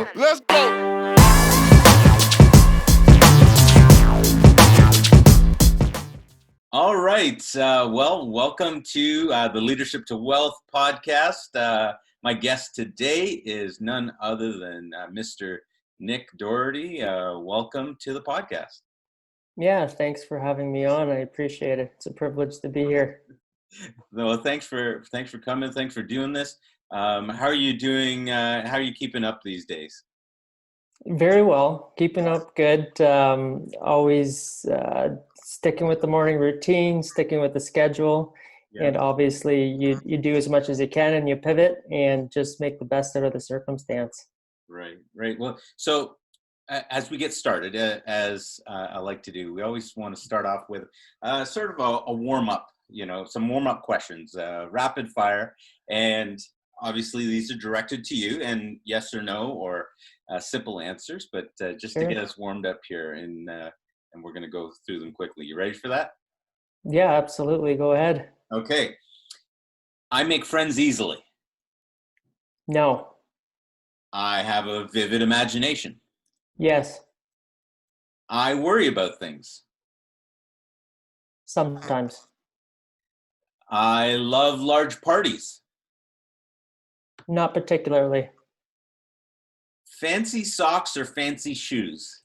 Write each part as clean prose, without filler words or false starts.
go. Let's go. All right. Well, welcome to the Leadership to Wealth podcast. My guest today is none other than Mr. Nick Doherty. Welcome to the podcast. Yeah, thanks for having me on. I appreciate it. It's a privilege to be here. Well, thanks for coming. Thanks for doing this. How are you doing? How are you keeping up these days? Very well, keeping up good. Always sticking with the morning routine, sticking with the schedule, and obviously you do as much as you can, and you pivot and just make the best out of the circumstance. Right. Well, so as we get started, as I like to do, we always want to start off with sort of a warm up. Some warm up questions, rapid fire, and obviously these are directed to you, and yes or no or simple answers, but just to get us warmed up here, and we're going to go through them quickly. You ready for that? Yeah, absolutely. Go ahead. Okay. I make friends easily. No. I have a vivid imagination. Yes. I worry about things. Sometimes. I love large parties. Not particularly. Fancy socks or fancy shoes?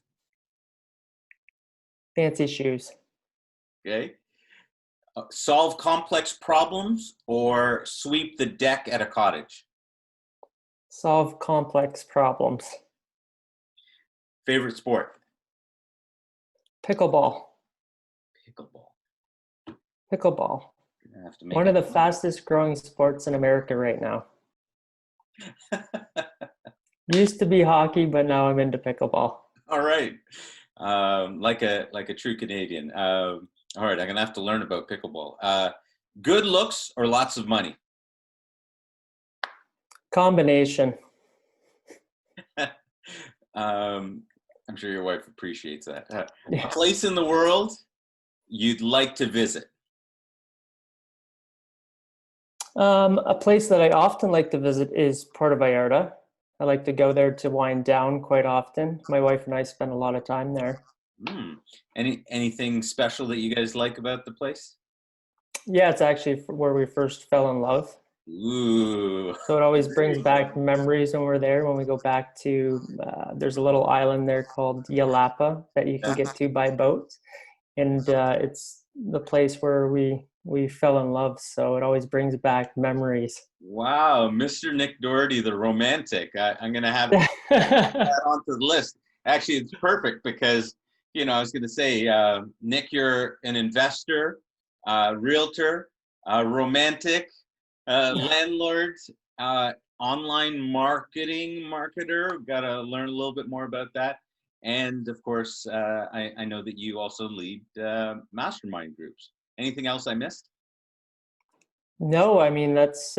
Fancy shoes. Okay. Solve complex problems or sweep the deck at a cottage? Solve complex problems. Favorite sport? Pickleball. One of the fastest growing sports in America right now. Used to be hockey, but now I'm into pickleball. All right. Like a true Canadian. All right, I'm going to have to learn about pickleball. Good looks or lots of money? Combination. I'm sure your wife appreciates that. A place in the world you'd like to visit? A place that I often like to visit is Puerto Vallarta. I like to go there to wind down quite often. My wife and I spend a lot of time there. Anything special that you guys like about the place? Yeah, it's actually where we first fell in love. Ooh. So it always brings back memories when we're there. When we go back to, there's a little island there called Yalapa that you can get to by boat. And it's the place where we fell in love. So it always brings back memories. Wow, Mr. Nick Doherty, the romantic. I'm going to have to add onto the list. Actually, it's perfect because, I was going to say, Nick, you're an investor, realtor, romantic, landlord, online marketer. Got to learn a little bit more about that. And of course, I know that you also lead mastermind groups. Anything else I missed? No, I mean, that's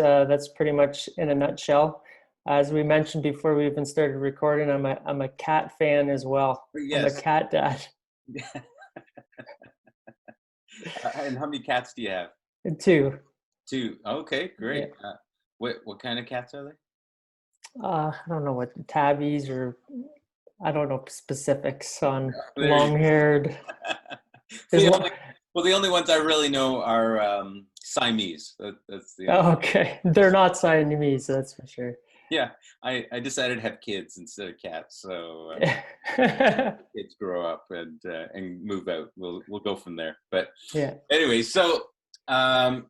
pretty much in a nutshell. As we mentioned before we even started recording, I'm a cat fan as well. Yes. I'm a cat dad. And how many cats do you have? Two. Okay, great. Yeah. What kind of cats are they? I don't know what tabbies or I don't know specifics on long-haired. Well, the only ones I really know are Siamese. That's the only okay. They're not Siamese, that's for sure. Yeah, I decided to have kids instead of cats, so kids grow up and move out. We'll go from there. But yeah. Anyway, so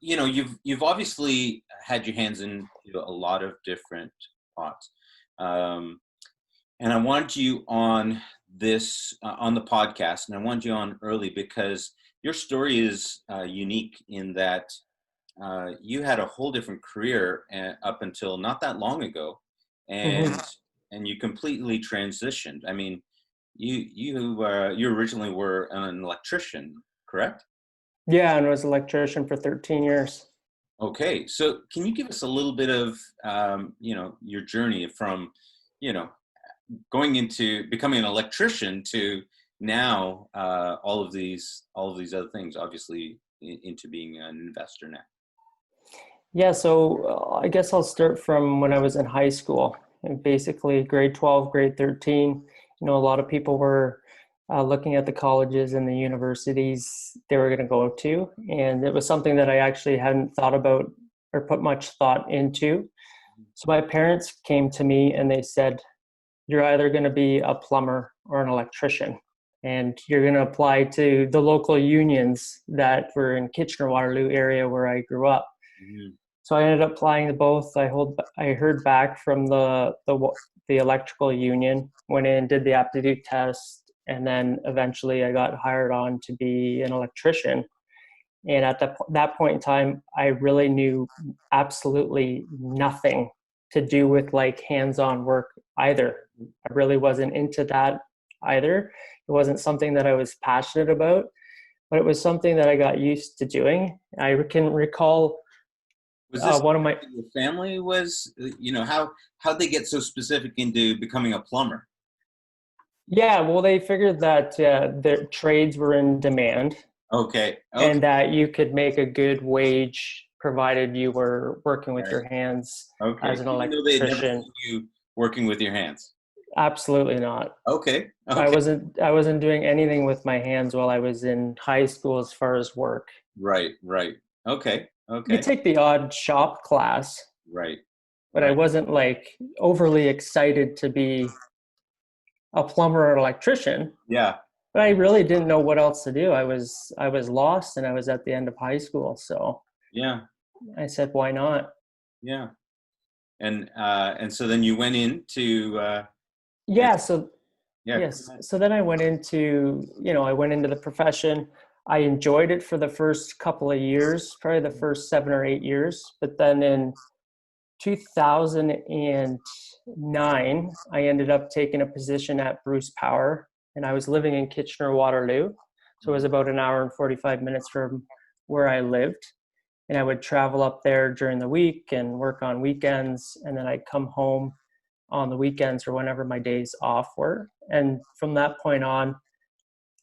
you've obviously had your hands in a lot of different pots, and I want you on this on the podcast, and I want you on early because your story is unique in that you had a whole different career up until not that long ago, and you completely transitioned. I mean, you originally were an electrician, correct? Yeah, and I was an electrician for 13 years. Okay, so can you give us a little bit of your journey from going into becoming an electrician to now all of these other things, obviously into being an investor now? Yeah, so I guess I'll start from when I was in high school. and basically grade 12, grade 13. A lot of people were looking at the colleges and the universities they were going to go to. And it was something that I actually hadn't thought about or put much thought into. So my parents came to me and they said, you're either going to be a plumber or an electrician. And you're going to apply to the local unions that were in Kitchener-Waterloo area where I grew up. Mhm. So I ended up applying to both. I heard back from the electrical union, went in, did the aptitude test, and then eventually I got hired on to be an electrician. And at that point in time, I really knew absolutely nothing to do with like hands-on work either. I really wasn't into that either. It wasn't something that I was passionate about, but it was something that I got used to doing. I can recall Was this one of my your family was, how'd they get so specific into becoming a plumber? yeah, well, they figured that the trades were in demand Okay. Okay. and that you could make a good wage provided you were working with Right. your hands as Okay. an Even though they had never electrician. seen you working with your hands. Absolutely not. Okay. I Okay. wasn't I wasn't doing anything with my hands while I was in high school as far as work. Right. Right. Okay. You Okay. could take the odd shop class, Right. but I Right. wasn't like overly excited to be a plumber or electrician. Yeah. But I really didn't know what else to do. I was lost and I was at the end of high school. So Yeah. I said, why not? Yeah. And so then you went into and Yeah, so yeah. Go yes. ahead. So then I went into the profession. I enjoyed it for the first couple of years, probably the first 7 or 8 years. But then in 2009, I ended up taking a position at Bruce Power, and I was living in Kitchener Waterloo. So it was about an hour and 45 minutes from where I lived. And I would travel up there during the week and work on weekends. And then I'd come home on the weekends or whenever my days off were. And from that point on,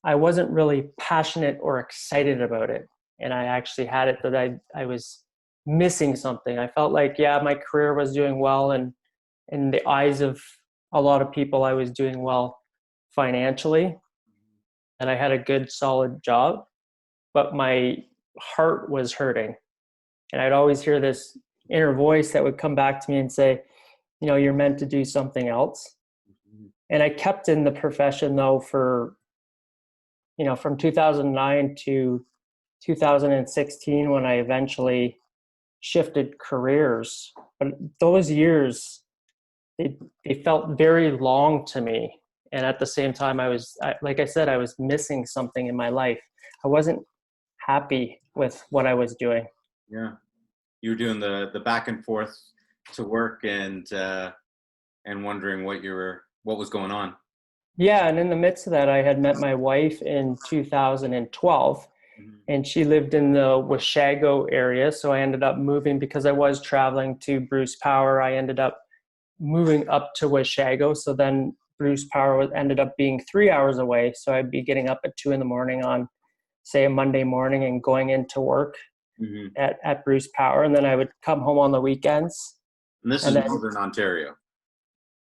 I wasn't really passionate or excited about it. And I actually had it that I was missing something. I felt like, yeah, my career was doing well. And in the eyes of a lot of people, I was doing well financially. And I had a good, solid job. But my heart was hurting. And I'd always hear this inner voice that would come back to me and say, you're meant to do something else. Mhm. And I kept in the profession though for, from 2009 to 2016 when I eventually shifted careers. But those years, they felt very long to me. And at the same time, like I said, I was missing something in my life. I wasn't happy with what I was doing. Yeah. You were doing the back and forth to work and wondering what was going on. Yeah, and in the midst of that, I had met my wife in 2012, Mhm. and she lived in the Washago area. So I ended up moving because I was traveling to Bruce Power. I ended up moving up to Washago. So then Bruce Power ended up being 3 hours away. So I'd be getting up at 2 in the morning on, say, a Monday morning and going into work Mhm. at Bruce Power. And then I would come home on the weekends. And this And is then, Northern Ontario.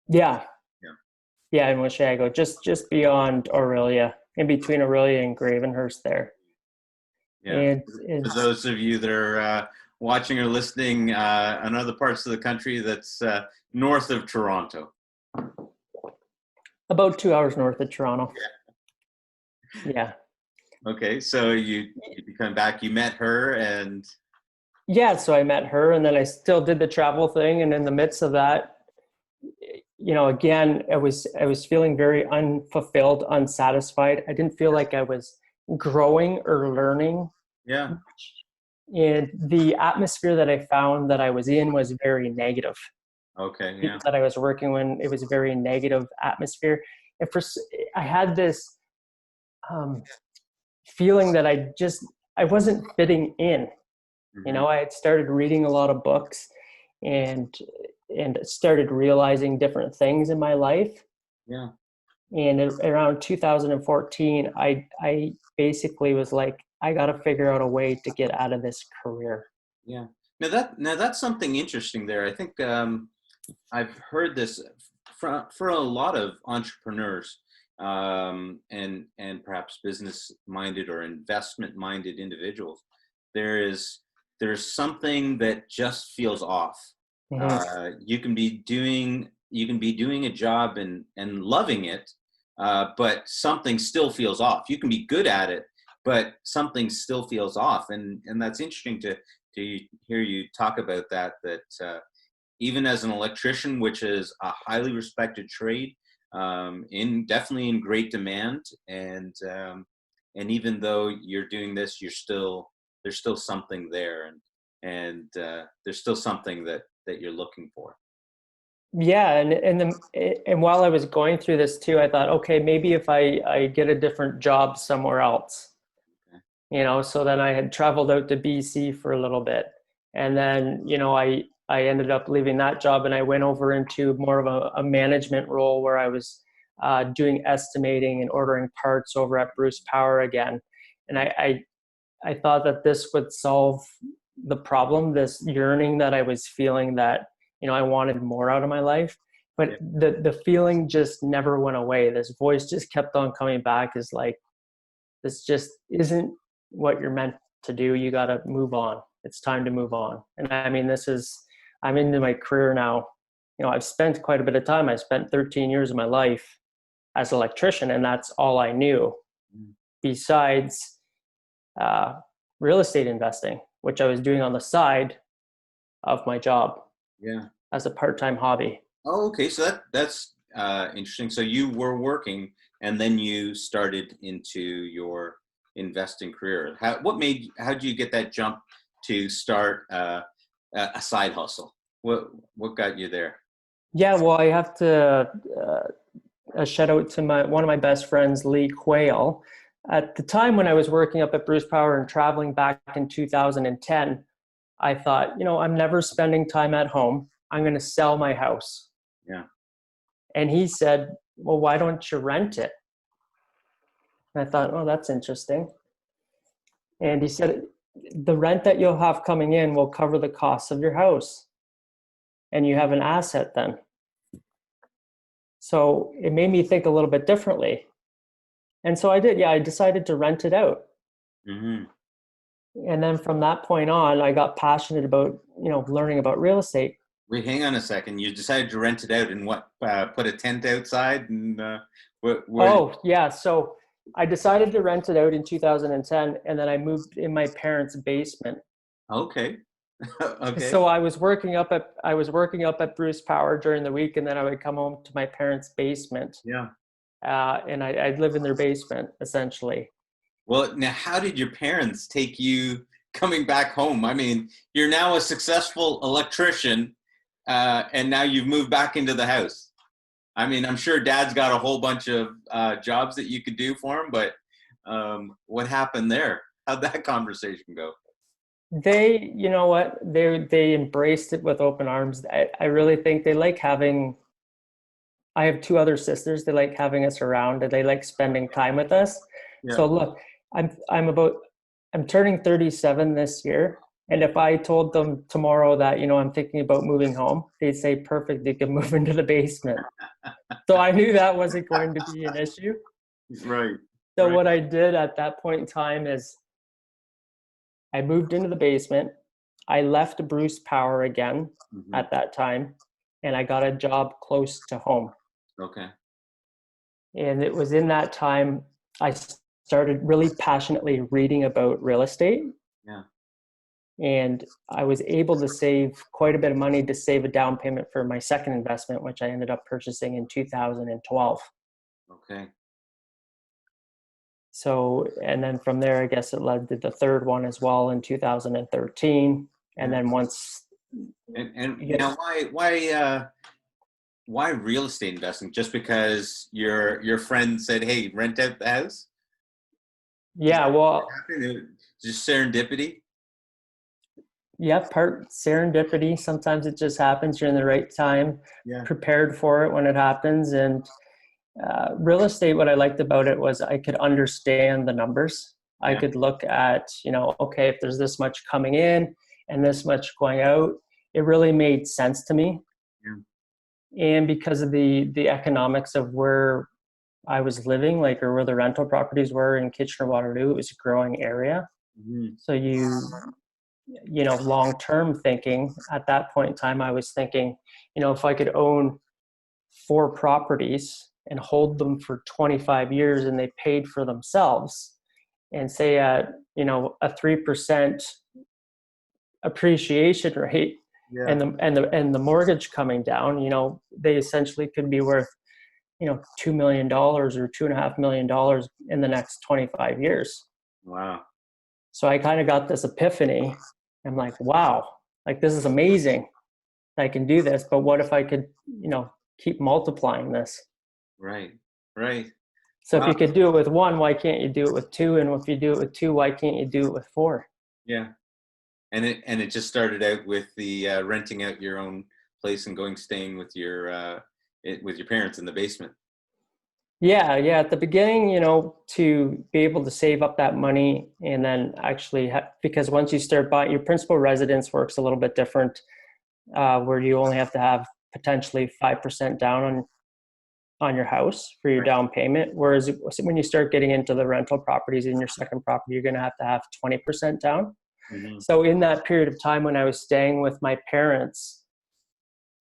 yeah, Yeah. yeah, in Washago, just beyond Aurelia, in between Aurelia and Gravenhurst there. Yeah. And For it's those of you that are watching or listening in other parts of the country, that's north of Toronto. about 2 hours north of Toronto. Yeah. Okay, so you come back, you met her, and Yeah, so I met her and then I still did the travel thing. And in the midst of that, again, I was feeling very unfulfilled, unsatisfied. I didn't feel like I was growing or learning. yeah, And the atmosphere that I found that I was in was very negative. okay, yeah, People that I was working with, it was a very negative atmosphere. And I had this um, feeling that I wasn't fitting in. hmm, I had started reading a lot of books and started realizing different things in my life. yeah, And around 2014, I basically was like, I got to figure out a way to get out of this career. yeah. Now that's something interesting there. I think I've heard this for a lot of entrepreneurs, and perhaps business minded or investment minded individuals. There is there's something that just feels off. Hmm. You can be doing a job and loving it, but something still feels off. You can be good at it, but something still feels off, and that's interesting to hear you talk about that. Even as an electrician, which is a highly respected trade, in definitely in great demand, and even though you're doing this, there's still something there, and there's still something that you're looking for. Yeah, and while I was going through this too, I thought, okay, maybe if I get a different job somewhere else, Okay. so then I had traveled out to BC for a little bit. And then, I ended up leaving that job and I went over into more of a management role where I was doing estimating and ordering parts over at Bruce Power again. And I thought that this would solve the problem, this yearning that I was feeling that, I wanted more out of my life. Yeah. But the feeling just never went away. This voice just kept on coming back, is like, this just isn't what you're meant to do. You got to move on. It's time to move on. And I mean, I'm into my career now. I've spent quite a bit of time. I spent 13 years of my life as an electrician, and that's all I knew Mm. besides uh, real estate investing, which I was doing on the side of my job Yeah. as a part-time hobby. Oh, okay. So that's interesting. So you were working, and then you started into your investing career. How did you get that jump to start a side hustle? What got you there? Yeah, well, I have to a shout out to one of my best friends, Lee Quayle. At the time when I was working up at Bruce Power and traveling back in 2010, I thought, I'm never spending time at home. I'm going to sell my house. Yeah. And he said, well, why don't you rent it? And I thought, oh, that's interesting. And he said, the rent that you'll have coming in will cover the costs of your house. And you have an asset then. So it made me think a little bit differently. And so I did. Yeah, I decided to rent it out. Hmm. And then from that point on, I got passionate about, learning about real estate. Wait, hang on a second. You decided to rent it out and what? Put a tent outside and where did? Oh, yeah. So I decided to rent it out in 2010, and then I moved in my parents' basement. Okay. Okay. So I was working up at Bruce Power during the week, and then I would come home to my parents' basement, Yeah. and I'd live in their basement essentially. Well, now, how did your parents take you coming back home? I mean, you're now a successful electrician, and now you've moved back into the house. I mean, I'm sure Dad's got a whole bunch of jobs that you could do for him, but what happened there? How'd that conversation go? They, you know what, they embraced it with open arms. I really think they like having. I have two other sisters. They like having us around, and they like spending time with us. Yeah. So look, I'm turning 37 this year, and if I told them tomorrow that I'm thinking about moving home, they'd say, "Perfect, you can move into the basement." So I knew that wasn't going to be an issue. Right. So Right. what I did at that point in time is I moved into the basement. I left Bruce Power again Hmm. at that time, and I got a job close to home. Okay. And it was in that time I started really passionately reading about real estate. Yeah. And I was able to save quite a bit of money to save a down payment for my second investment, which I ended up purchasing in 2012. Okay. So, and then from there, I guess it led to the third one as well in 2013. And Yeah. then once And you now, get, why real estate investing? Just because your friend said, "Hey, rent out the house"? Is yeah, that well, what happened? Just serendipity? yeah, part serendipity. Sometimes it just happens. You're in the right time, Yeah. prepared for it when it happens. And real estate, what I liked about it was I could understand the numbers. I Yeah. could look at, okay, if there's this much coming in and this much going out, it really made sense to me. Yeah. and because of the economics of where I was living, like, or where the rental properties were in Kitchener-Waterloo, it was a growing area. Mhm. So long term thinking at that point in time, I was thinking, if I could own 4 properties and hold them for 25 years and they paid for themselves, and say at, a 3% appreciation rate, Yeah. and the mortgage coming down, they essentially could be worth, $2 million or $2.5 million in the next 25 years. Wow. So I kind of got this epiphany. I'm like, wow, like, this is amazing. I can do this, but what if I could, keep multiplying this? Right. Right. So if Wow. you could do it with one, why can't you do it with two? And if you do it with two, why can't you do it with four? Yeah. And it just started out with the renting out your own place and staying with with your parents in the basement. Yeah, yeah. At the beginning, to be able to save up that money, and then actually, because once you start buying, your principal residence works a little bit different, where you only have to have potentially 5% down on your house for your Right. down payment. Whereas when you start getting into the rental properties in your second property, you're going to have 20% down. Hmm. So in that period of time when I was staying with my parents,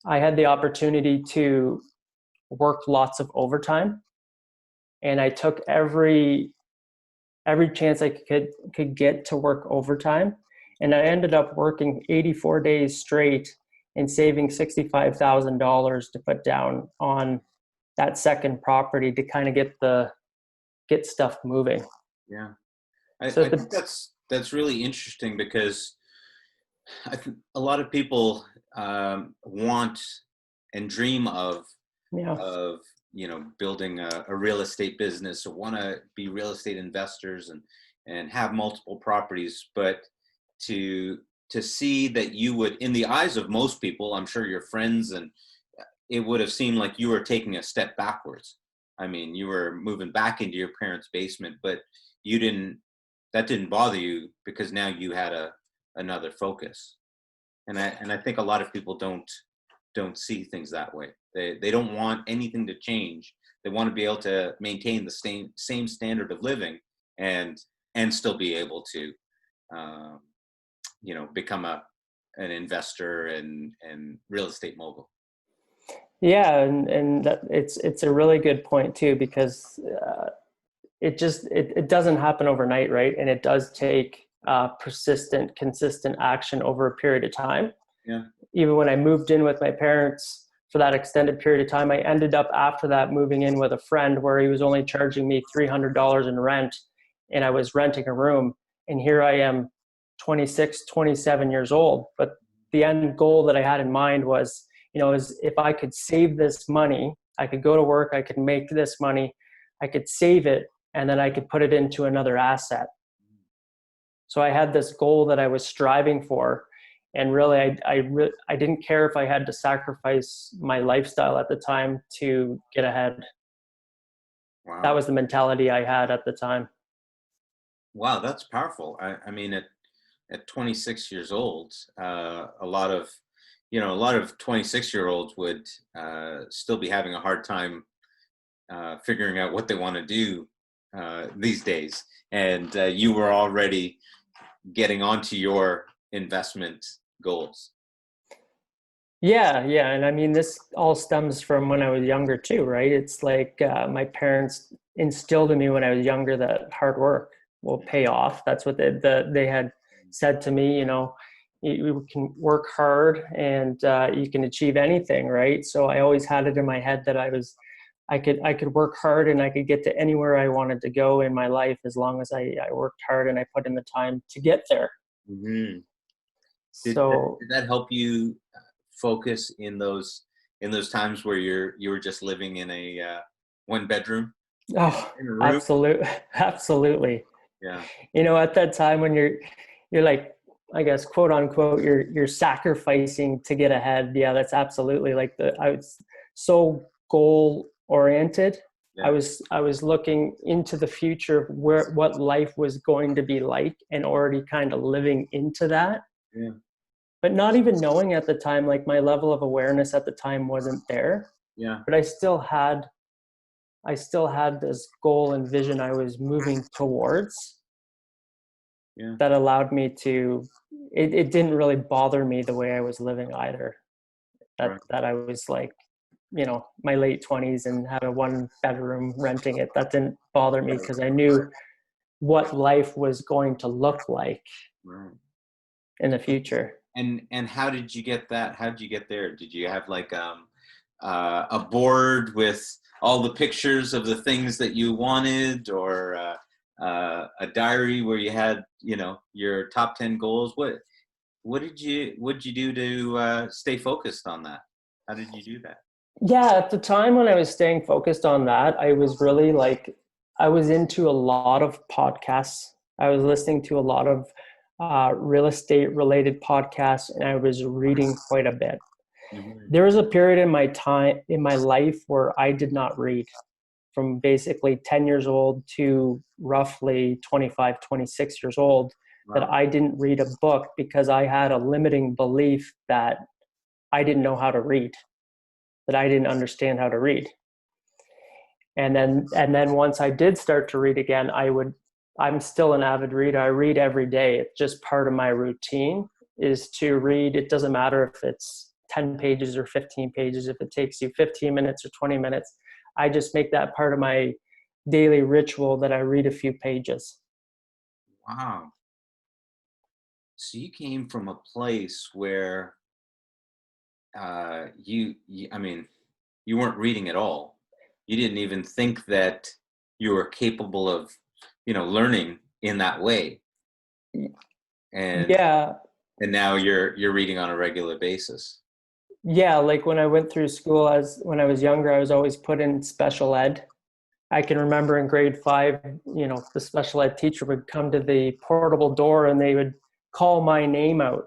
I had the opportunity to work lots of overtime, and I took every chance I could get to work overtime. And I ended up working 84 days straight and saving $65,000 to put down on that second property to kind of get stuff moving. Yeah. So I think that's really interesting because I think a lot of people want and dream yeah, of building a real estate business, or want to be real estate investors and have multiple properties, but to see that you would, in the eyes of most people, I'm sure your friends, and it would have seemed like you were taking a step backwards. I mean, you were moving back into your parents' basement, but you didn't that didn't bother you because now you had another focus. And I think a lot of people don't see things that way. They don't want anything to change. They want to be able to maintain the same standard of living, and still be able to um, become an investor and real estate mogul. yeah, and it's a really good point too, because it doesn't happen overnight, right? And it does take persistent, consistent action over a period of time. Yeah. Even when I moved in with my parents for that extended period of time, I ended up after that moving in with a friend where he was only charging me $300 in rent, and I was renting a room. And here I am, 26, 27 years old. But the end goal that I had in mind was, is if I could save this money, I could go to work, I could make this money, I could save it, and then I could put it into another asset. So I had this goal that I was striving for, and really, I didn't care if I had to sacrifice my lifestyle at the time to get ahead. That Wow. was the mentality I had at the time. Wow, that's powerful. I mean, at 26 years old, a lot of 26-year-olds would still be having a hard time figuring out what they want to do these days. And you were already getting onto your investment goals. Yeah, yeah, and I mean, this all stems from when I was younger too, right? It's like my parents instilled in me when I was younger that hard work will pay off. That's what they had said to me. You can work hard and you can achieve anything, right? So I always had it in my head that I could work hard and I could get to anywhere I wanted to go in my life as long as I worked hard and I put in the time to get there. Hmm. So, Did that help you focus in those times where you were just living in a one bedroom oh, in a room? absolutely, absolutely. Yeah. At that time when you're like, I guess, quote unquote, you're sacrificing to get ahead. Yeah, that's absolutely like I was so goal oriented. I Yeah. was I was looking into the future of what life was going to be like, and already kind of living into that. Yeah. but not even knowing at the time, like my level of awareness at the time wasn't there, Yeah. but I still had this goal and vision I was moving towards Yeah. that allowed me to, it didn't really bother me the way I was living either. Right. That I was like, my late 20s and had a one bedroom renting it. That didn't bother me because I knew what life was going to look like Right. in the future. And how did you get that? How did you get there? Did you have like a board with all the pictures of the things that you wanted, or a diary where you had, your top 10 goals? What did you do to stay focused on that? How did you do that? Yeah, at the time when I was staying focused on that, I was really like, I was into a lot of podcasts. I was listening to a lot of real estate related podcasts, and I was reading quite a bit. Mhm. There was a period in my life where I did not read, from basically 10 years old to roughly 25, 26 years old, that Wow. I didn't read a book because I had a limiting belief that I didn't know how to read, that I didn't understand how to read. And then once I did start to read again, I'm still an avid reader. I read every day. It's just part of my routine is to read. It doesn't matter if it's 10 pages or 15 pages, if it takes you 15 minutes or 20 minutes. I just make that part of my daily ritual that I read a few pages. Wow. So you came from a place where I mean, you weren't reading at all. You didn't even think that you were capable of, learning in that way. And Yeah. and now you're reading on a regular basis. Yeah, like when I went through school, as when I was younger, I was always put in special ed. I can remember in grade 5, the special ed teacher would come to the portable door and they would call my name out.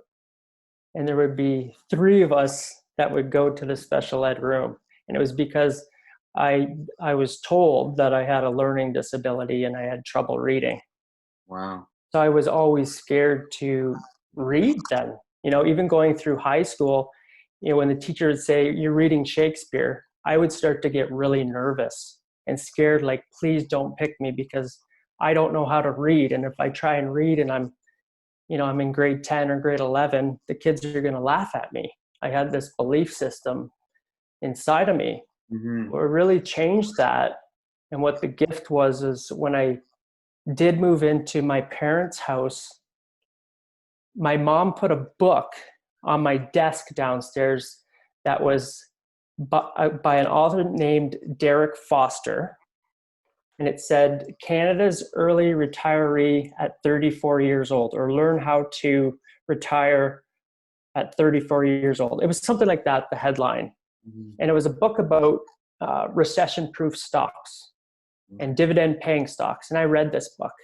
And there would be 3 of us that would go to the special ed room. And it was because I was told that I had a learning disability and I had trouble reading. Wow. So I was always scared to read then. Even going through high school, when the teacher would say, "You're reading Shakespeare," I would start to get really nervous and scared, like, please don't pick me because I don't know how to read. And if I try and read and I'm in grade 10 or grade 11, the kids are going to laugh at me. I had this belief system inside of me. Hmm. What really changed that, and what the gift was, is when I did move into my parents' house, my mom put a book on my desk downstairs that was by an author named Derek Foster. And it said, "Canada's early retiree at 34 years old, or learn how to retire at 34 years old." It was something like that, the headline. Hmm. And it was a book about recession proof stocks and dividend paying stocks. And I read this book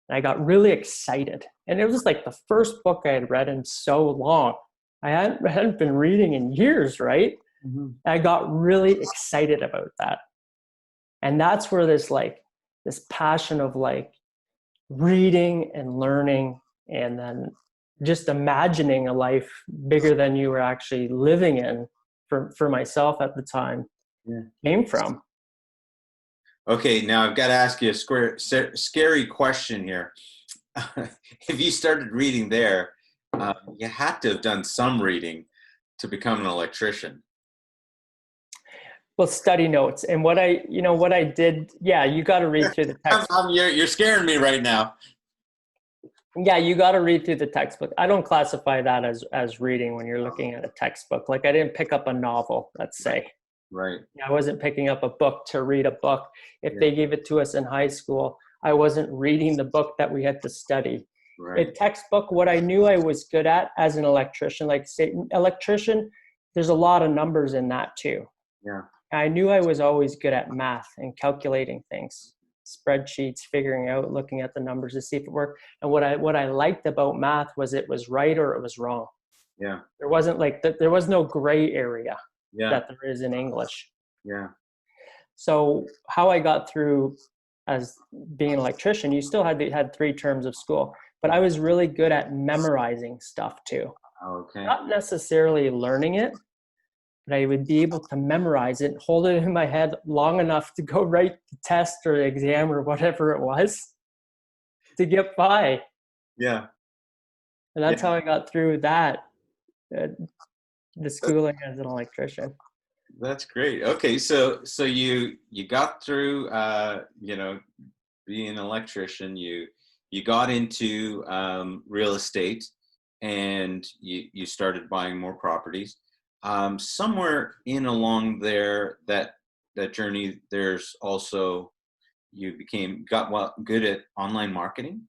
and I got really excited. And it was like the first book I had read in so long. I hadn't been reading in years, right? Hmm. I got really excited about that. And that's where this passion of like reading and learning, and then just imagining a life bigger than you were actually living in, for myself at the time, Yeah. came from. Okay, now I've got to ask you a scary question here. If you started reading there, you had to have done some reading to become an electrician. Well, study notes. And what I did, yeah, you got to read through the text. You're scaring me right now. Yeah, you got to read through the textbook. I don't classify that as reading when you're looking at a textbook. Like, I didn't pick up a novel, let's Right. say. Right. I wasn't picking up a book to read a book. If Yeah. they gave it to us in high school, I wasn't reading the book that we had to study. A Right. textbook, what I knew I was good at as an electrician, like say electrician, there's a lot of numbers in that too. Yeah. I knew I was always good at math and calculating things, spreadsheets, figuring out, looking at the numbers to see if it worked. And what I liked about math was it was right or it was wrong. Yeah. There wasn't there was no gray area Yeah. that there is in English. Yeah. So how I got through as being an electrician, you still had 3 terms of school, but I was really good at memorizing stuff too. Okay. not necessarily learning it, but I would be able to memorize it, hold it in my head long enough to go write the test or the exam or whatever it was to get by. Yeah. And Yeah. that's how I got through that, uh, the schooling as an electrician. That's great. Okay, so you got through being an electrician. You got into real estate, and you started buying more properties. Somewhere in along there, that journey, there's also you got good at online marketing.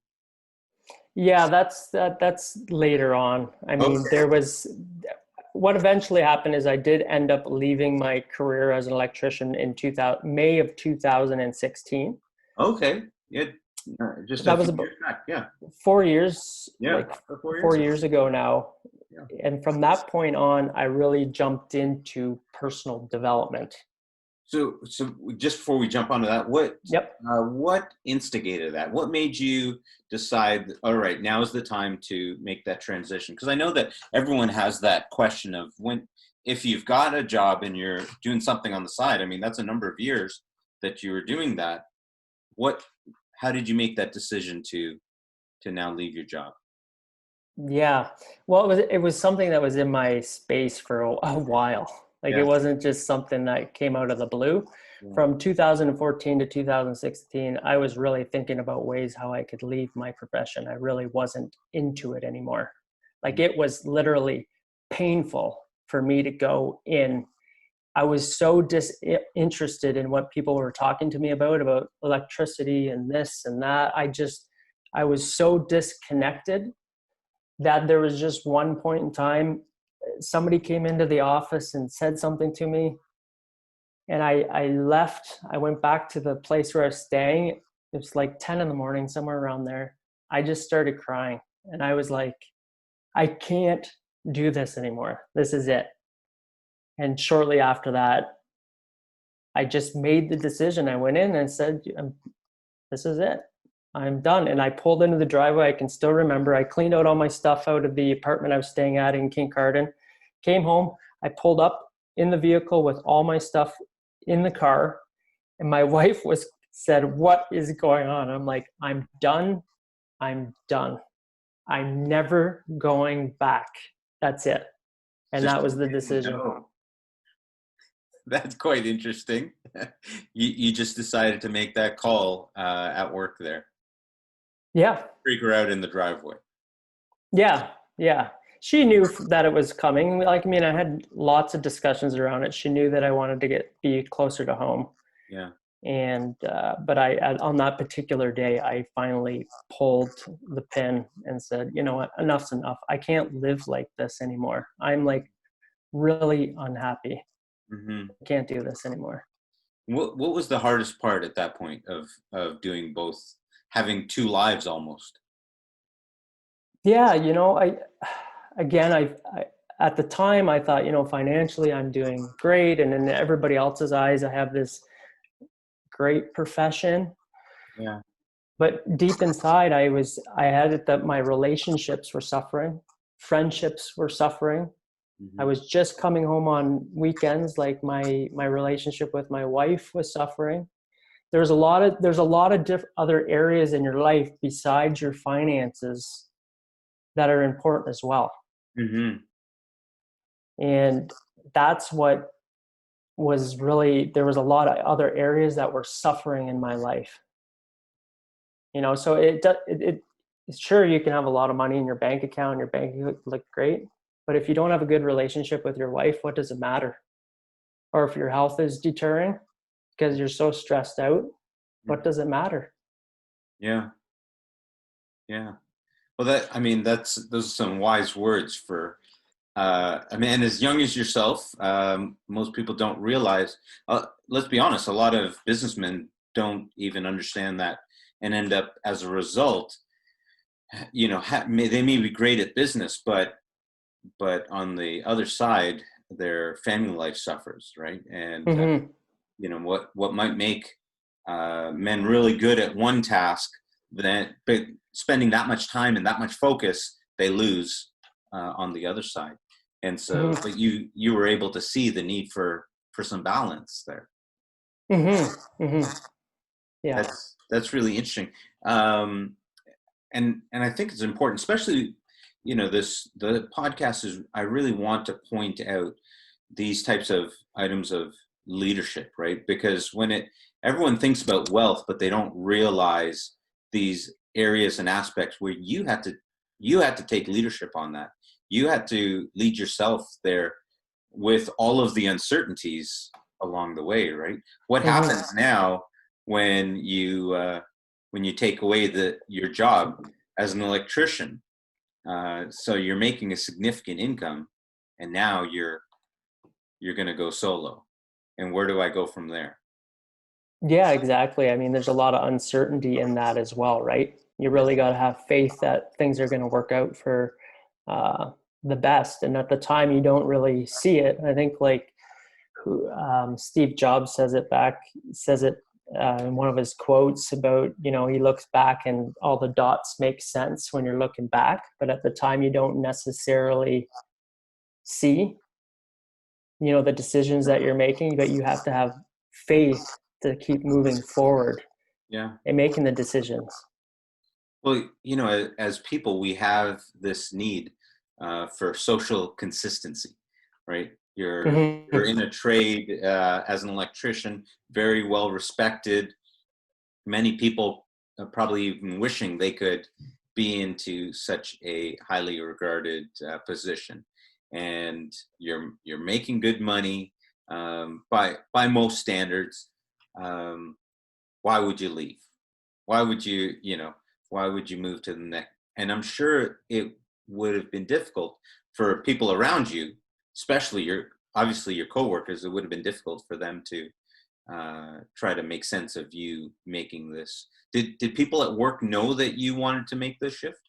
Yeah, that's later on. I mean, Okay. there was what eventually happened is I did end up leaving my career as an electrician in 2000, May of 2016. Okay. Yeah. Just a That was few about years back. Yeah. 4 years, Yeah. like 4 years. 4 years ago now. Yeah. And from that point on, I really jumped into personal development. So just before we jump onto that, Yep. what instigated that? What made you decide, all right, now is the time to make that transition? Because I know that everyone has that question of when, if you've got a job and you're doing something on the side, I mean, that's a number of years that you were doing that. What, how did you make that decision to now leave your job? Yeah. Well, it was something that was in my space for a while. Like it Yeah. wasn't just something that came out of the blue. Yeah. From 2014 to 2016, I was really thinking about ways how I could leave my profession. I really wasn't into it anymore. Like it was literally painful for me to go in. I was so disinterested in what people were talking to me about electricity and this and that. I was so disconnected that there was just one point in time somebody came into the office and said something to me, and I left. I went back to the place where I was staying. It was like 10 in the morning, somewhere around there. I just started crying, and I was like, I can't do this anymore. This is it. And shortly after that, I just made the decision. I went in and said, this is it. I'm done. And I pulled into the driveway. I can still remember. I cleaned out all my stuff out of the apartment I was staying at in Kincardine. Came home. I pulled up in the vehicle with all my stuff in the car. And my wife said, "What is going on?" I'm like, "I'm done. I'm done. I'm never going back. That's it." And Just that was the decision. no. That's quite interesting. You just decided to make that call at work there. Yeah. Freak her out in the driveway. Yeah. Yeah. She knew that it was coming. Like, I mean, I had lots of discussions around it. She knew that I wanted to be closer to home. Yeah. And but on that particular day, I finally pulled the pin and said, you know what, enough's enough. I can't live like this anymore. I'm like really unhappy. Hmm. I can't do this anymore. What was the hardest part at that point of doing both, having two lives almost? Yeah, again, I at the time I thought, financially I'm doing great, and in everybody else's eyes, I have this great profession. Yeah. But deep inside, I had it that my relationships were suffering, friendships were suffering. I Hmm. was just coming home on weekends, like my relationship with my wife was suffering. There's a lot of other areas in your life besides your finances that are important as well. Hmm. And that's what was really, there was a lot of other areas that were suffering in my life. So sure, you can have a lot of money in your bank account, your bank look great, but if you don't have a good relationship with your wife, what does it matter? Or if your health is deterring because you're so stressed out, what does it matter? Yeah. Yeah. Well, I mean, those are some wise words for a man as young as yourself. Most people don't realize, let's be honest, a lot of businessmen don't even understand that and end up as a result, they may be great at business, but on the other side, their family life suffers, right? And Hmm. what might make men really good at one task, but spending that much time and that much focus, they lose on the other side. And so, Mm-hmm. but you were able to see the need for some balance there. Mm-hmm. Mm-hmm. Yeah. That's really interesting. Um, and I think it's important, especially, the podcast is, I really want to point out these types of items of leadership, right? Because everyone thinks about wealth, but they don't realize these areas and aspects where you had to take leadership on that. You had to lead yourself there with all of the uncertainties along the way, right? What Mm-hmm. happens now when you take away your job as an electrician? So you're making a significant income, and now you're going to go solo. And where do I go from there? Yeah, exactly. I mean, there's a lot of uncertainty in that as well, right? You really got to have faith that things are going to work out for uh, the best. And at the time, you don't really see it. I think like Steve Jobs says it in one of his quotes about, he looks back and all the dots make sense when you're looking back, but at the time you don't necessarily see, the decisions that you're making, but you have to have faith to keep moving forward Yeah. and making the decisions. Well, as people, we have this need for social consistency, right? You're Mm-hmm. in a trade as an electrician, very well respected. Many people probably even wishing they could be into such a highly regarded position, and you're making good money by most standards. Um, why would you leave? Why would why would you move to the next? And I'm sure it would have been difficult for people around you, especially obviously your coworkers. It would have been difficult for them to try to make sense of you making this. Did people at work know that you wanted to make this shift?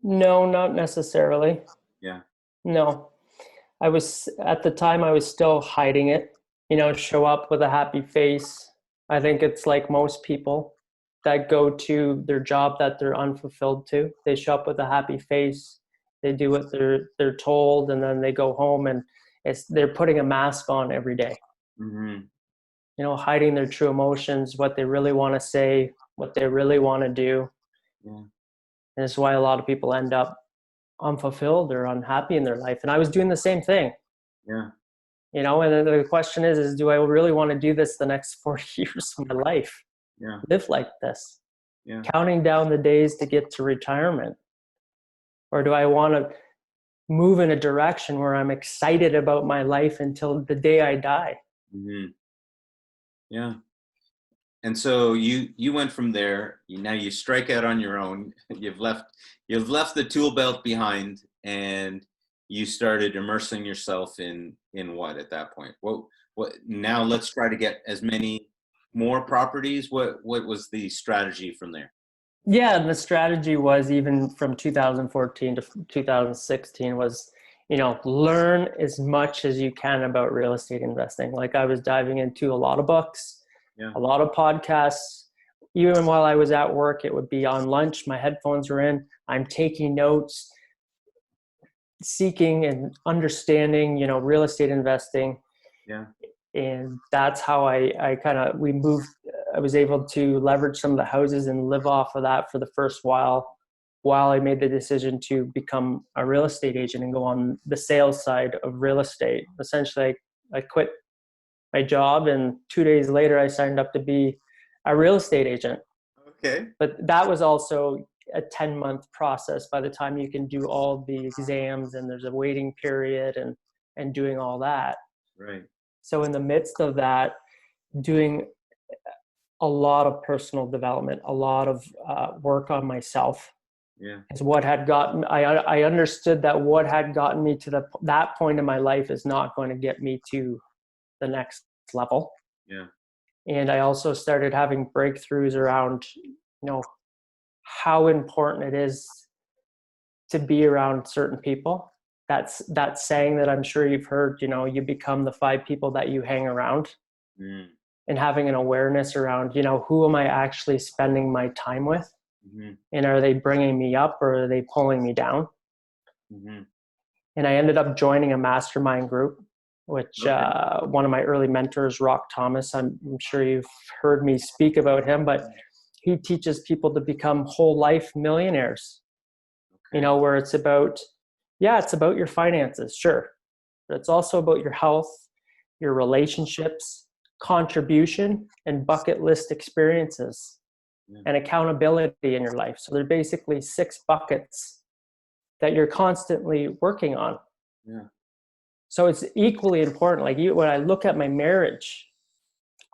No, not necessarily. Yeah. No, I was at the time I was still hiding it, show up with a happy face. I think it's like most people that go to their job that they're unfulfilled to. They show up with a happy face. They do what they're told, and then they go home, and they're putting a mask on every day. Hmm. Hiding their true emotions, what they really want to say, what they really want to do. Yeah. And it's why a lot of people end up unfulfilled or unhappy in their life. And I was doing the same thing. Yeah. And then the question is do I really want to do this the next 40 years of my life? Yeah. Live like this, Yeah. counting down the days to get to retirement? Or do I want to move in a direction where I'm excited about my life until the day I die? Hmm. Yeah. And so you went from there. Now you strike out on your own. You've left the tool belt behind, and you started immersing yourself in what at that point? What now? Let's try to get as many more properties. What was the strategy from there? Yeah, and the strategy was even from 2014 to 2016 was, learn as much as you can about real estate investing. Like I was diving into a lot of books, Yeah. a lot of podcasts. Even while I was at work, it would be on lunch, my headphones were in, I'm taking notes, seeking and understanding, real estate investing. Yeah. And that's how we moved. I was able to leverage some of the houses and live off of that for the first while I made the decision to become a real estate agent and go on the sales side of real estate. Essentially, I quit my job, and 2 days later I signed up to be a real estate agent. Okay. But that was also a 10-month process by the time you can do all the exams, and there's a waiting period and doing all that. Right. So in the midst of that, doing a lot of personal development, a lot of work on myself Yeah. is what had gotten. I understood that what had gotten me to that point in my life is not going to get me to the next level. Yeah. And I also started having breakthroughs around, how important it is to be around certain people. That's that saying that I'm sure you've heard. You become the 5 people that you hang around. Mm. And having an awareness around, who am I actually spending my time with? Mm-hmm. And are they bringing me up or are they pulling me down? Mm-hmm. And I ended up joining a mastermind group, which Okay. one of my early mentors, Rock Thomas, I'm sure you've heard me speak about him, but he teaches people to become whole life millionaires, Okay. where it's about, yeah, it's about your finances, sure. But it's also about your health, your relationships, contribution, and bucket list experiences Yeah. and accountability in your life. So they're basically 6 buckets that you're constantly working on. Yeah. So it's equally important. Like when I look at my marriage,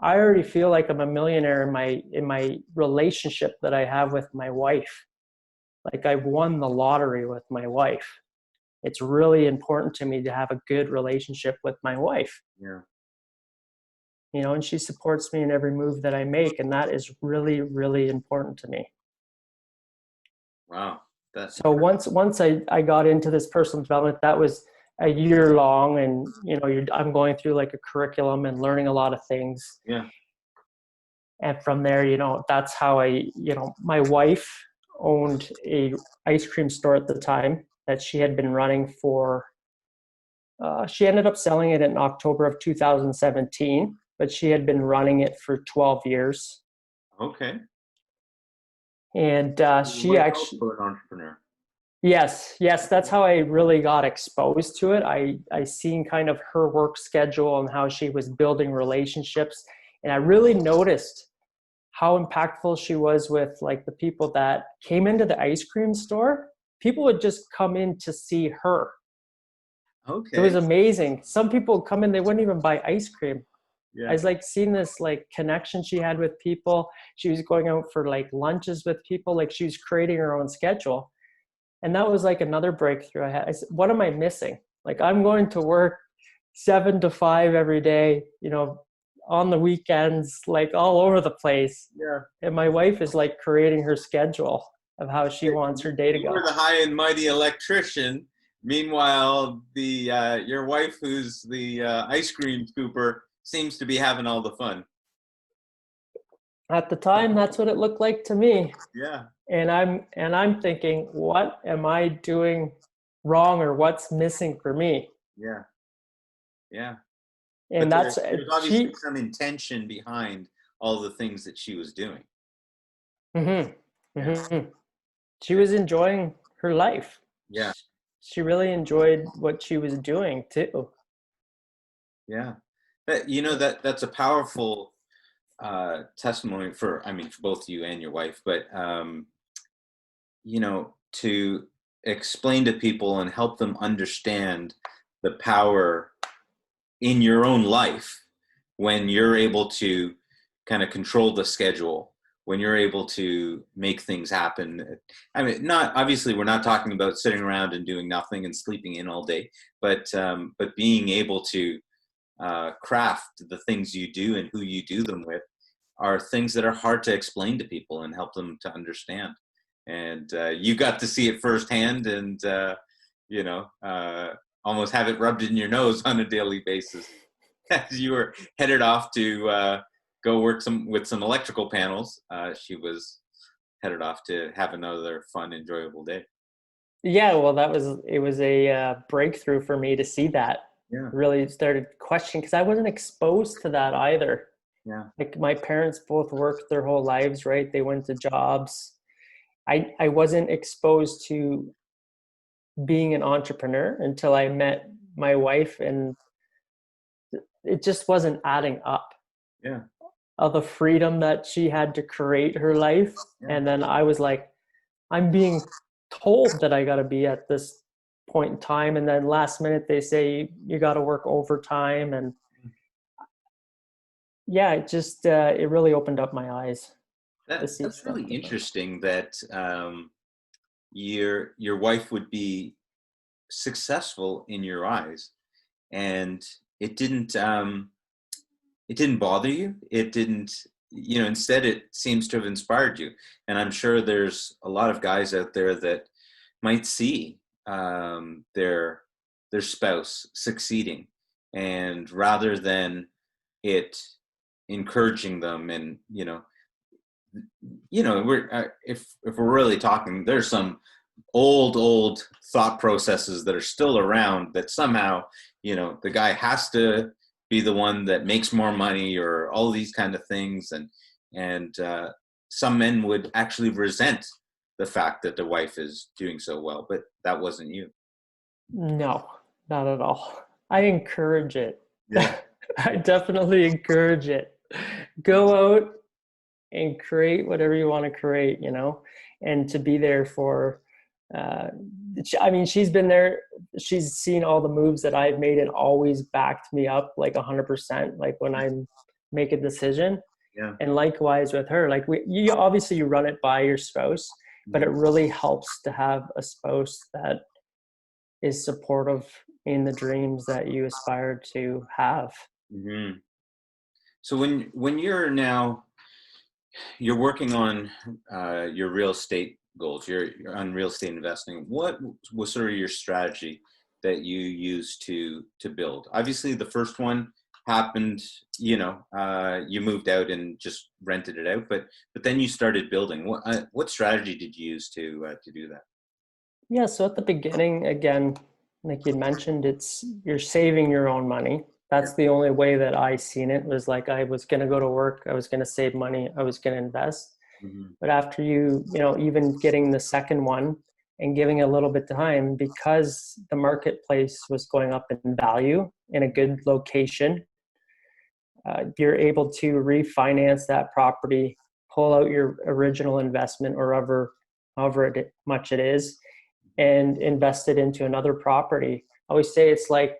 I already feel like I'm a millionaire in my relationship that I have with my wife. Like I've won the lottery with my wife. It's really important to me to have a good relationship with my wife. Yeah. And she supports me in every move that I make, and that is really, really important to me. Wow. So once I got into this personal development, that was a year long, and I'm going through like a curriculum and learning a lot of things. Yeah. And from there, that's how my wife owned a ice cream store at the time that she had been running for. She ended up selling it in October of 2017, but she had been running it for 12 years. Okay. And she What else actually, for an entrepreneur? yes, that's how I really got exposed to it. I seen kind of her work schedule and how she was building relationships, and I really noticed how impactful she was with like the people that came into the ice cream store. People would just come in to see her. It was Okay. amazing. Some people would come in, they wouldn't even buy ice cream. I Yeah. was like seeing this like connection she had with people. She was going out for like lunches with people, like she was creating her own schedule. And that was like another breakthrough I had. I said, what am I missing? Like I'm going to work 7 to 5 every day, on the weekends, like all over the place. Yeah. And my wife is like creating her schedule of how she wants her day to You were go. the high and mighty electrician. Meanwhile, the your wife, who's the ice cream scooper, seems to be having all the fun. At the time, that's what it looked like to me. Yeah. And I'm thinking, what am I doing wrong or what's missing for me? Yeah. Yeah. But And that's there was obviously she. some intention behind all the things that she was doing. Mm-hmm, Yeah. mm-hmm. She Yeah. was enjoying her life. Yeah. She really enjoyed what she was doing too. Yeah. That's a powerful testimony for, I mean, for both you and your wife, but to explain to people and help them understand the power in your own life when you're able to kind of control the schedule, when you're able to make things happen. I mean, not obviously we're not talking about sitting around and doing nothing and sleeping in all day, but being able to craft the things you do and who you do them with are things that are hard to explain to people and help them to understand. And you got to see it firsthand, and you know, uh, almost have it rubbed in your nose on a daily basis as you were headed off to go work with some electrical panels. She was headed off to have another fun, enjoyable day. Yeah, well, it was a breakthrough for me to see that. Yeah, Really started questioning because I wasn't exposed to that either. yeah, Like my parents both worked their whole lives, right? They went to jobs. I wasn't exposed to being an entrepreneur until I met my wife, and it just wasn't adding up. yeah, Of the freedom that she had to create her life. yeah. And then I was like, I'm being told that I got to be at this point in time. And then last minute they say you got to work overtime. And yeah, it really opened up my eyes to see That's stuff really different. interesting that your wife would be successful in your eyes, and it didn't um, it didn't bother you. It didn't, instead it seems to have inspired you. And I'm sure there's a lot of guys out there that might see their spouse succeeding, and rather than it encouraging them and if we're really talking, there's some old thought processes that are still around that somehow, the guy has to be the one that makes more money or all these kind of things. And some men would actually resent the fact that the wife is doing so well, but that wasn't you. No, not at all. I encourage it. Yeah. I definitely encourage it. Go out and create whatever you want to create, and to be there for, uh, I mean, she's been there. She's seen all the moves that I've made and always backed me up like 100%, like when I make a decision. Yeah. And likewise with her, like you obviously you run it by your spouse, but it really helps to have a spouse that is supportive in the dreams that you aspire to have. Mm-hmm. So when you're working on your real estate goals, you're on real estate investing, what was sort of your strategy that you used to build? Obviously the first one happened, you moved out and just rented it out, but then you started building. What strategy did you use to do that? Yeah, so at the beginning, again, like you mentioned, it's you're saving your own money. Yeah. That's the only way that I seen it, was like I was going to go to work, I was going to save money, I was going to invest. Mm-hmm. But after even getting the second one and giving a little bit of time, because the marketplace was going up in value in a good location, you're able to refinance that property, pull out your original investment or however much it is, and invest it into another property. I always say it's like,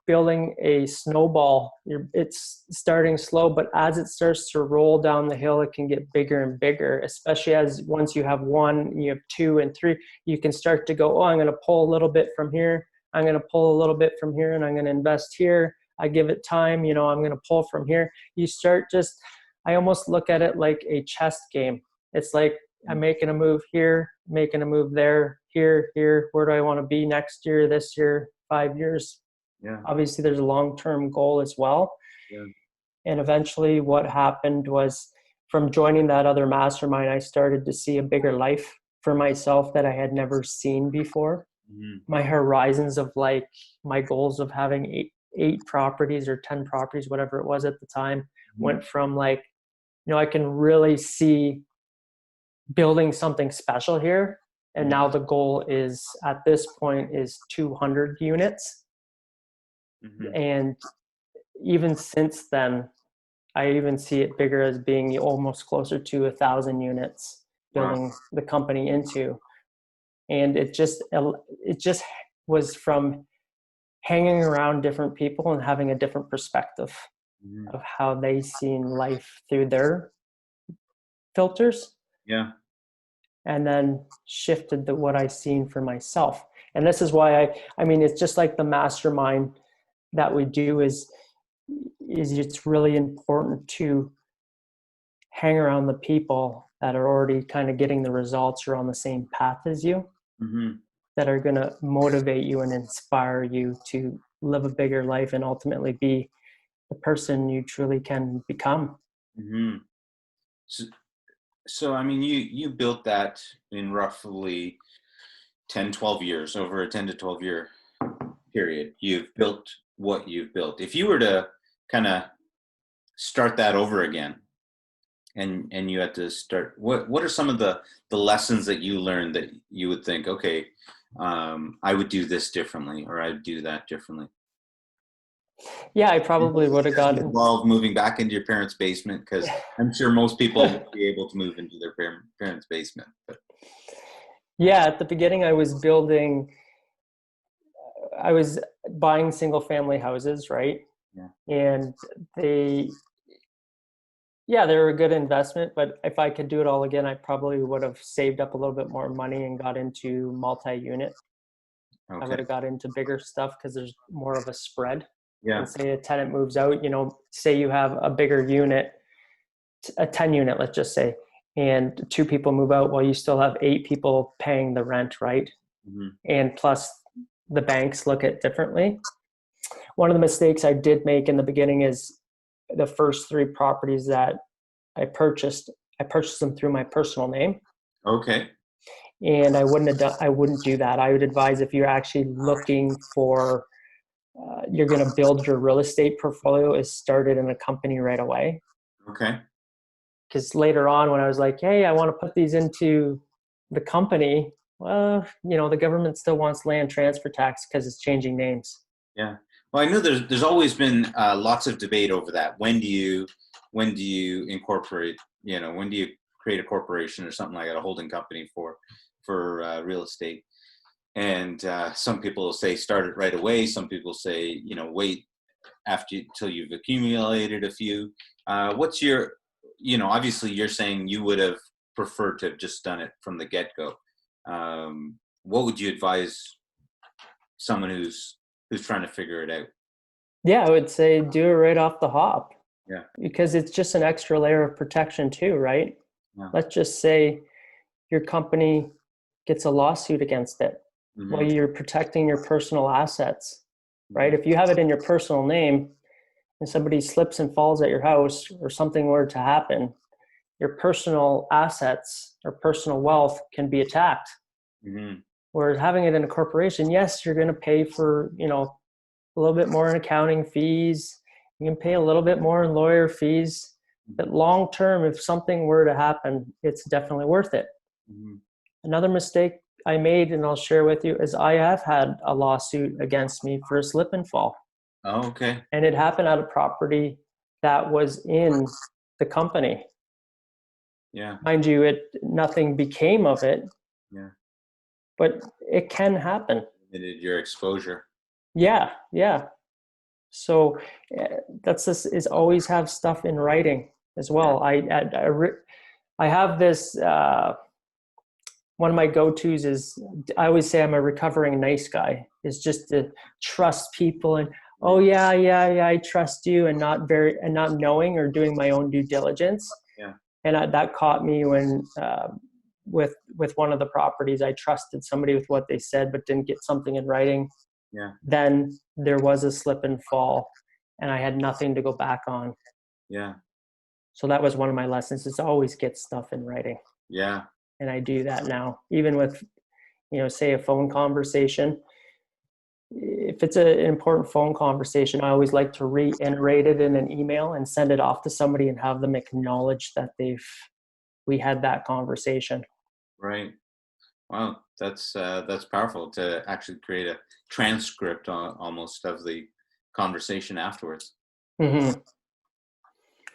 building a snowball. It's starting slow, but as it starts to roll down the hill, it can get bigger and bigger, especially as once you have one, you have two and three, you can start to go, oh, I'm going to pull a little bit from here. I'm going to pull a little bit from here, and I'm going to invest here. I give it time, I'm going to pull from here. You start I almost look at it like a chess game. It's like I'm making a move here, making a move there, here. Where do I want to be next year, this year, 5 years? Yeah. Obviously, there's a long-term goal as well. Yeah. And eventually what happened was, from joining that other mastermind, I started to see a bigger life for myself that I had never seen before. Mm-hmm. My horizons of like my goals of having eight properties or 10 properties, whatever it was at the time, Mm-hmm. went from like, I can really see building something special here. And now the goal is, at this point, is 200 units. Mm-hmm. And even since then, I even see it bigger as being almost closer to 1,000 units building the company into. And it just was from hanging around different people and having a different perspective Mm-hmm. of how they seen life through their filters. Yeah. And then shifted to what I seen for myself. And this is why I mean, it's just like the mastermind that we do is it's really important to hang around the people that are already kind of getting the results or on the same path as you, Mm-hmm. that are going to motivate you and inspire you to live a bigger life and ultimately be the person you truly can become. Mm-hmm. So I mean, you built that in roughly 10, 12 years, over a 10 to 12 year period. You've built what you've built. If you were to kind of start that over again, and you had to start, what are some of the lessons that you learned that you would think, okay, I would do this differently, or I'd do that differently? Yeah, I probably would have Does it gotten. involve moving back into your parents' basement? Because I'm sure most people would be able to move into their parents' basement. But. Yeah, at the beginning, I was buying single family houses, right? Yeah. And they were a good investment, but if I could do it all again, I probably would have saved up a little bit more money and got into multi-unit. I would Okay. have got into bigger stuff because there's more of a spread. Yeah. And say a tenant moves out, say you have a bigger unit, a 10 unit, let's just say, and two people move out, well, you still have 8 people paying the rent, right? Mm-hmm. And plus the banks look at differently. One of the mistakes I did make in the beginning is the first 3 properties that I purchased, I purchased them through my personal name. Okay. And I wouldn't do that. I would advise, if you're actually looking for, you're going to build your real estate portfolio, is started in a company right away. Okay. Because later on, when I was like, hey, I want to put these into the company, well, the government still wants land transfer tax because it's changing names. Yeah. Well, I know there's always been lots of debate over that. When do you incorporate? When do you create a corporation or something like that, a holding company for real estate? And some people say start it right away. Some people say wait till you've accumulated a few. What's your obviously you're saying you would have preferred to have just done it from the get go. What would you advise someone who's trying to figure it out? Yeah, I would say do it right off the hop, Yeah. because it's just an extra layer of protection too, right? Yeah. Let's just say your company gets a lawsuit against it. Well, Mm-hmm. you're protecting your personal assets, right? Mm-hmm. If you have it in your personal name and somebody slips and falls at your house, or something were to happen, your personal assets or personal wealth can be attacked. Mm-hmm. Whereas having it in a corporation, yes, you're going to pay for, a little bit more in accounting fees. You can pay a little bit more in lawyer fees. But long term, if something were to happen, it's definitely worth it. Mm-hmm. Another mistake I made, and I'll share with you, is I have had a lawsuit against me for a slip and fall. Oh, okay. And it happened at a property that was in the company. Yeah. Mind you, nothing became of it, Yeah. but it can happen. Limited your exposure. Yeah, yeah. So that's this, is always have stuff in writing as well. I have this, one of my go-tos is, I always say I'm a recovering nice guy, is just to trust people and, oh yeah, I trust you, and not knowing or doing my own due diligence. Yeah. And that caught me when, with one of the properties, I trusted somebody with what they said, but didn't get something in writing. Yeah. Then there was a slip and fall, and I had nothing to go back on. Yeah. So that was one of my lessons, is always get stuff in writing. Yeah. And I do that now, even with, say a phone conversation. If it's an important phone conversation, I always like to reiterate it in an email and send it off to somebody and have them acknowledge that we had that conversation. Right. Wow, that's powerful to actually create a transcript almost of the conversation afterwards. Mm-hmm.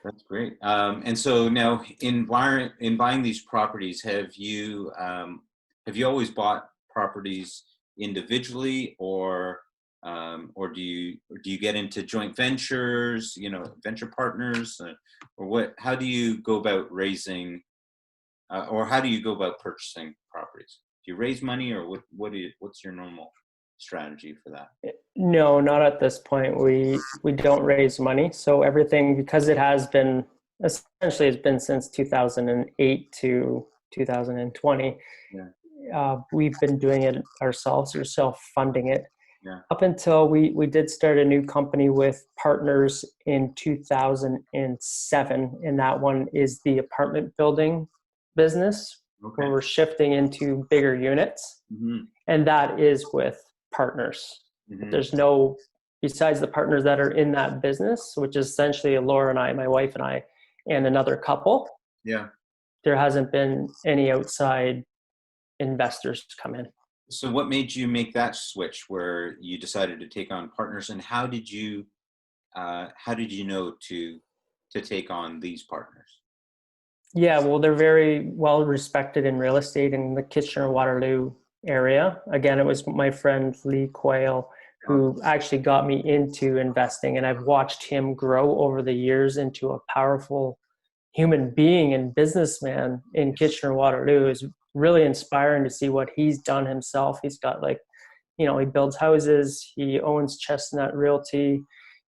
That's great. And so now, in buying these properties, have you always bought properties individually, or do you get into joint ventures, venture partners, or what? How do you go about raising, or how do you go about purchasing properties? Do you raise money, or what's your normal strategy for that? No, not at this point. We don't raise money. So everything, because it has been, essentially it's been since 2008 to 2020. Yeah. We've been doing it ourselves, or self-funding it. Yeah. Up until we did start a new company with partners in 2007, and that one is the apartment building business, Okay. where we're shifting into bigger units, Mm-hmm. and that is with partners. Mm-hmm. There's no, besides the partners that are in that business, which is essentially Laura and I, my wife and I, and another couple. Yeah. There hasn't been any outside investors come in. So what made you make that switch where you decided to take on partners, and how did you know to take on these partners? Yeah, well, they're very well respected in real estate in the Kitchener-Waterloo area. Again, it was my friend Lee Quayle who actually got me into investing, and I've watched him grow over the years into a powerful human being and businessman in Kitchener-Waterloo. Is really inspiring to see what he's done himself. He's got he builds houses, he owns Chestnut Realty,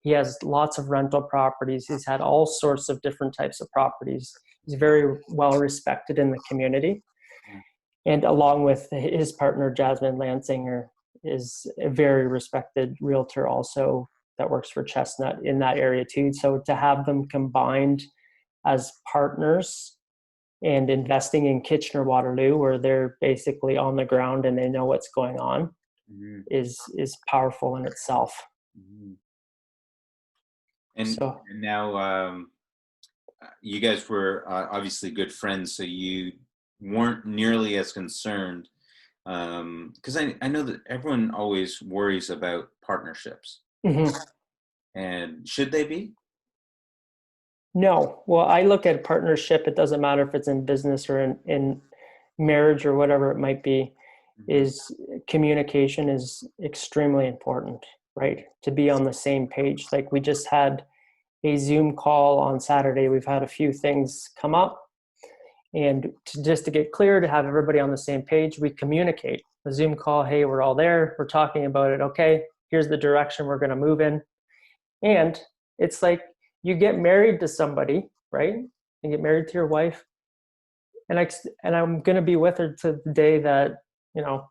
he has lots of rental properties, he's had all sorts of different types of properties. He's very well respected in the community. And along with his partner, Jasmine Lansinger, is a very respected realtor also that works for Chestnut in that area too. So to have them combined as partners and investing in Kitchener Waterloo, where they're basically on the ground and they know what's going on, Mhm. is powerful in itself. Mhm. And, So and now you guys were obviously good friends, so you weren't nearly as concerned. Because I know that everyone always worries about partnerships, mhm. and should they be? No, well, I look at partnership. It doesn't matter if it's in business or in marriage or whatever it might be. Hmm. Is communication is extremely important, right? To be on the same page. Like we just had a Zoom call on Saturday. We've had a few things come up, and just to get clear, to have everybody on the same page, we communicate. A Zoom call, hey, we're all there. We're talking about it. Okay, here's the direction we're going to move in. And it's like you get married to somebody, right? You get married to your wife, and I'm going to be with her to the day that, you know,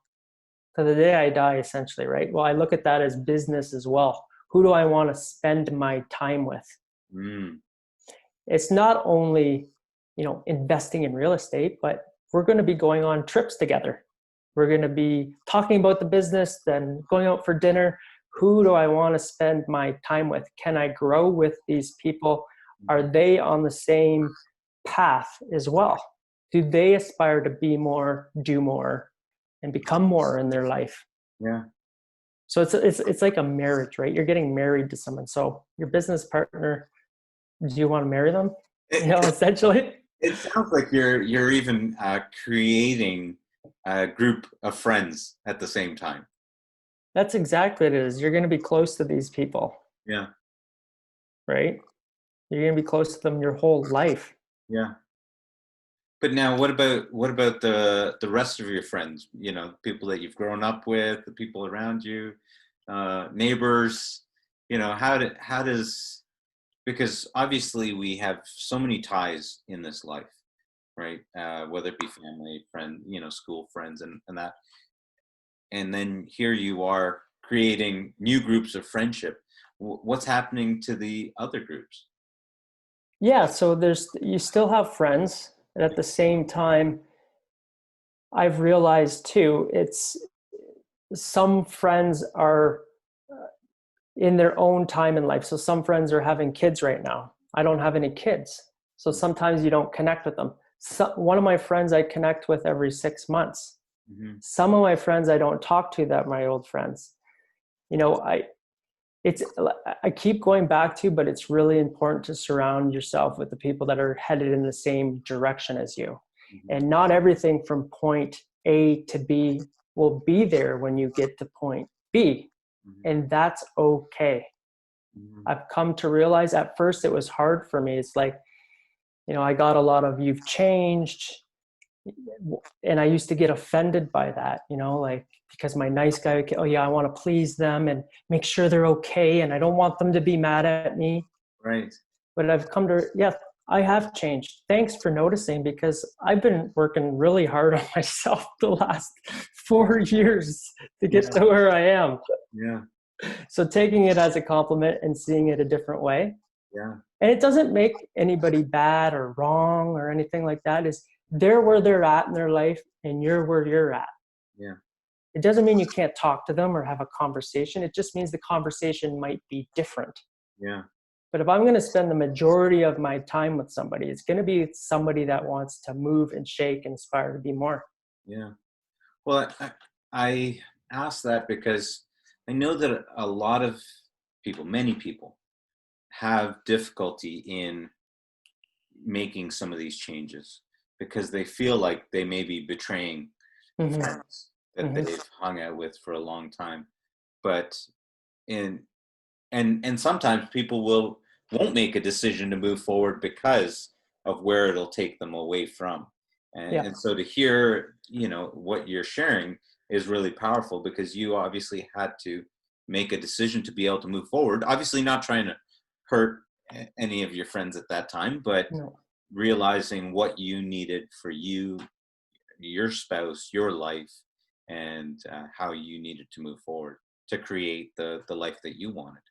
to the day I die, essentially, right? Well, I look at that as business as well. Who do I want to spend my time with? Mm. It's not only, investing in real estate, but we're going to be going on trips together. We're going to be talking about the business, then going out for dinner. Who do I want to spend my time with? Can I grow with these people? Are they on the same path as well? Do they aspire to be more, do more, and become more in their life? Yeah. So it's like a marriage, right? You're getting married to someone. So your business partner, do you want to marry them? Essentially. It sounds like you're even creating a group of friends at the same time. That's exactly what it is. You're going to be close to these people, Yeah, right? You're going to be close to them your whole life. yeah. But now, what about the rest of your friends? You know, people that you've grown up with, the people around you, neighbors. You know, how does, because obviously we have so many ties in this life, right? Whether it be family, friend, school friends, and that. And then here you are creating new groups of friendship. What's happening to the other groups? Yeah, so you still have friends, and at the same time, I've realized too, it's some friends are in their own time in life. So some friends are having kids right now. I don't have any kids. So sometimes you don't connect with them. One of my friends I connect with every 6 months. Mm-hmm. Some of my friends I don't talk to, that my old friends. You know, it's I keep going back to, but it's really important to surround yourself with the people that are headed in the same direction as you. Mm-hmm. And not everything from point A to B will be there when you get to point B. Mm-hmm. And that's okay. Mm-hmm. I've come to realize at first it was hard for me. It's like, I got a lot of "you've changed," and I used to get offended by that, like, because my nice guy, oh yeah, I want to please them and make sure they're okay, and I don't want them to be mad at me. Right. But I've come to, yeah, I have changed. Thanks for noticing, because I've been working really hard on myself the last 4 years to get Yeah. to where I am. Yeah. So taking it as a compliment and seeing it a different way. Yeah. And it doesn't make anybody bad or wrong or anything like that. Is they're where they're at in their life and you're where you're at. Yeah. It doesn't mean you can't talk to them or have a conversation. It just means the conversation might be different. Yeah. But if I'm going to spend the majority of my time with somebody, it's going to be somebody that wants to move and shake and aspire to be more. Yeah. Well, I ask that because I know that a lot of people, many people, have difficulty in making some of these changes because they feel like they may be betraying Mm-hmm. friends that Mm-hmm. they've hung out with for a long time. But in and sometimes people won't make a decision to move forward because of where it'll take them away from. and, Yeah. and so to hear what you're sharing is really powerful because you obviously had to make a decision to be able to move forward, obviously not trying to hurt any of your friends at that time, but No. realizing what you needed for you, your spouse, your life, and how you needed to move forward to create the life that you wanted.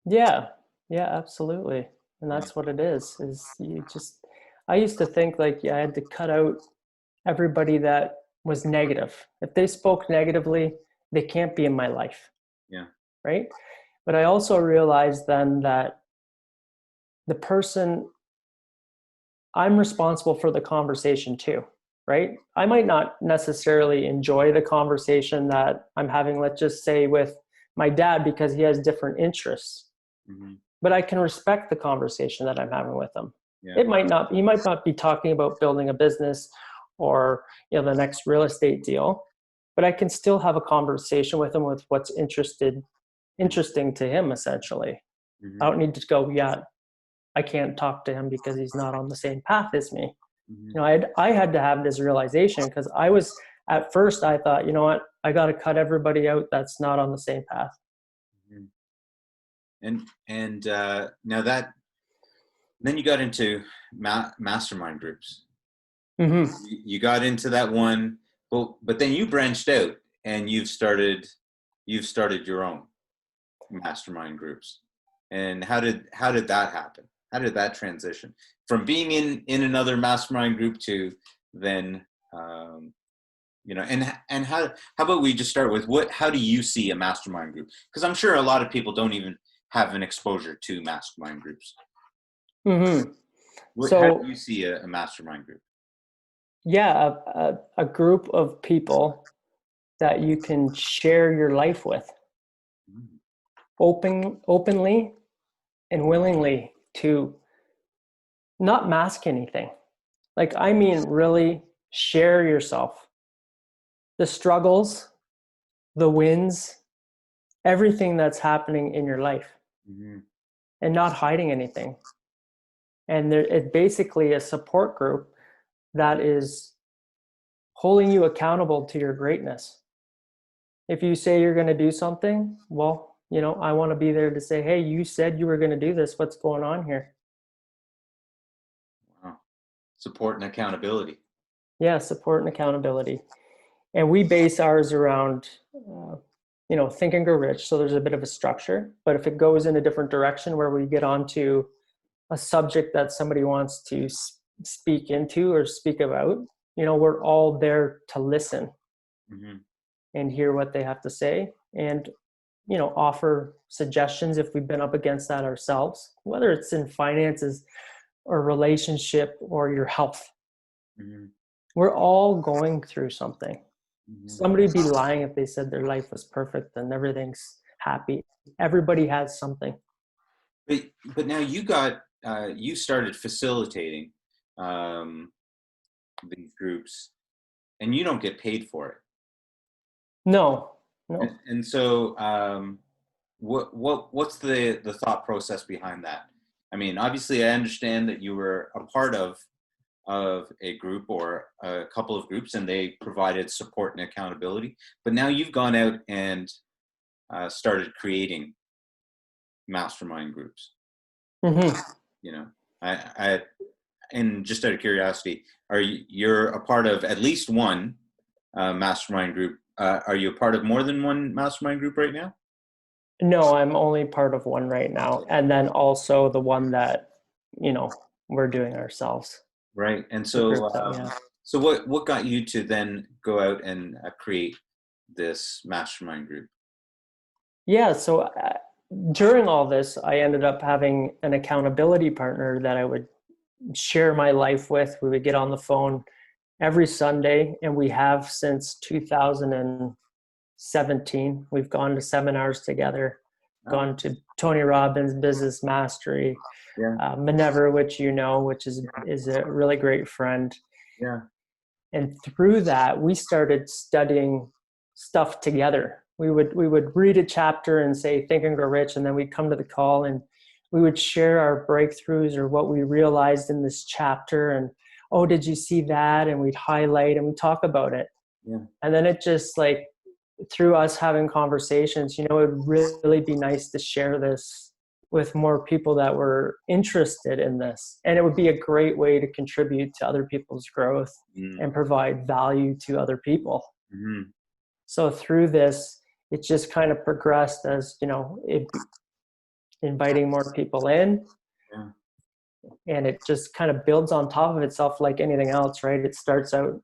Yeah. Yeah, absolutely. And Yeah. that's what it is you just, I used to think like I had to cut out everybody that was negative. If they spoke negatively, they can't be in my life, Yeah. right? But I also realized then that the person, I'm responsible for the conversation too, right? I might not necessarily enjoy the conversation that I'm having, let's just say with my dad, because he has different interests, Hmm. but I can respect the conversation that I'm having with him. Yeah. It might not, he might not be talking about building a business or, the next real estate deal, but I can still have a conversation with him with what's interesting to him, essentially. I Hmm. don't need to go, yeah, I can't talk to him because he's not on the same path as me. Hmm. I had to have this realization because I was, at first I thought, you know what, I got to cut everybody out that's not on the same path. Hmm. And now that then you got into mastermind groups. Mm-hmm. You got into that one, but then you branched out and you've started your own mastermind groups. And how did that happen? How did that transition from being in another mastermind group to then and how about we just start with how do you see a mastermind group? Because I'm sure a lot of people don't even have an exposure to mastermind groups. Mm-hmm. How do So you see a mastermind group? yeah, a group of people that you can share your life with Mm. openly and willingly, to not mask anything. Like, I mean, really share yourself, the struggles, the wins, everything that's happening in your life, Mhm. and not hiding anything. And it's basically a support group that is holding you accountable to your greatness. If you say you're going to do something, well, I want to be there to say, hey, you said you were going to do this. What's going on here? Wow. Support and accountability. Yeah, support and accountability. And we base ours around, Think and Grow Rich. So there's a bit of a structure, but if it goes in a different direction where we get onto a subject that somebody wants to speak into or speak about, we're all there to listen Hmm. and hear what they have to say, and offer suggestions if we've been up against that ourselves, whether it's in finances or relationship or your health. Hmm. We're all going through something. Hmm. Somebody'd be lying if they said their life was perfect and everything's happy. Everybody has something. But now you started facilitating um, these groups, and you don't get paid for it. No, And, no. and so, what's the thought process behind that? I mean, obviously, I understand that you were a part of a group or a couple of groups, and they provided support and accountability. But now you've gone out and started creating mastermind groups. Hmm. You know, I and just out of curiosity, you're a part of at least one mastermind group? Are you a part of more than one mastermind group right now? No, I'm only part of one right now. And then also the one that, we're doing ourselves, Right. And the so, group that we have. so what got you to then go out and create this mastermind group? Yeah. So during all this, I ended up having an accountability partner that I would share my life with. We would get on the phone every Sunday, and we have since 2017. We've gone to seminars together, Oh, gone to Tony Robbins Business Mastery, yeah, Minerva, which is a really great friend. yeah. And through that, we started studying stuff together. We would read a chapter and say Think and Grow Rich, and then we'd come to the call and we would share our breakthroughs or what we realized in this chapter. And oh, did you see that? And we'd highlight and we talk about it. Yeah. And then it just like, through us having conversations, it'd really be nice to share this with more people that were interested in this. And it would be a great way to contribute to other people's growth Mm-hmm. and provide value to other people. Mm-hmm. So through this, it just kind of progressed as, inviting more people in, Yeah. and it just kind of builds on top of itself like anything else, right? It starts out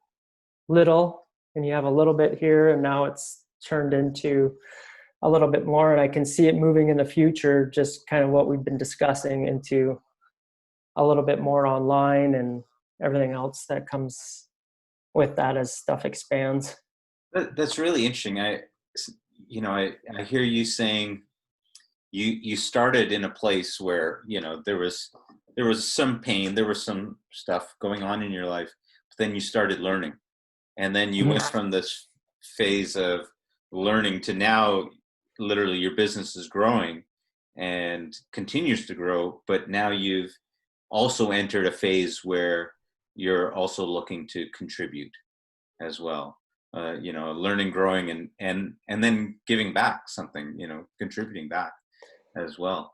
little and you have a little bit here, and now it's turned into a little bit more, and I can see it moving in the future, just kind of what we've been discussing, into a little bit more online and everything else that comes with that as stuff expands. That's really interesting. I hear you saying you started in a place where, there was some pain, there was some stuff going on in your life, but then you started learning, and then you went from this phase of learning to now literally your business is growing and continues to grow, but now you've also entered a phase where you're also looking to contribute as well. Learning, growing, and then giving back something, contributing back as well.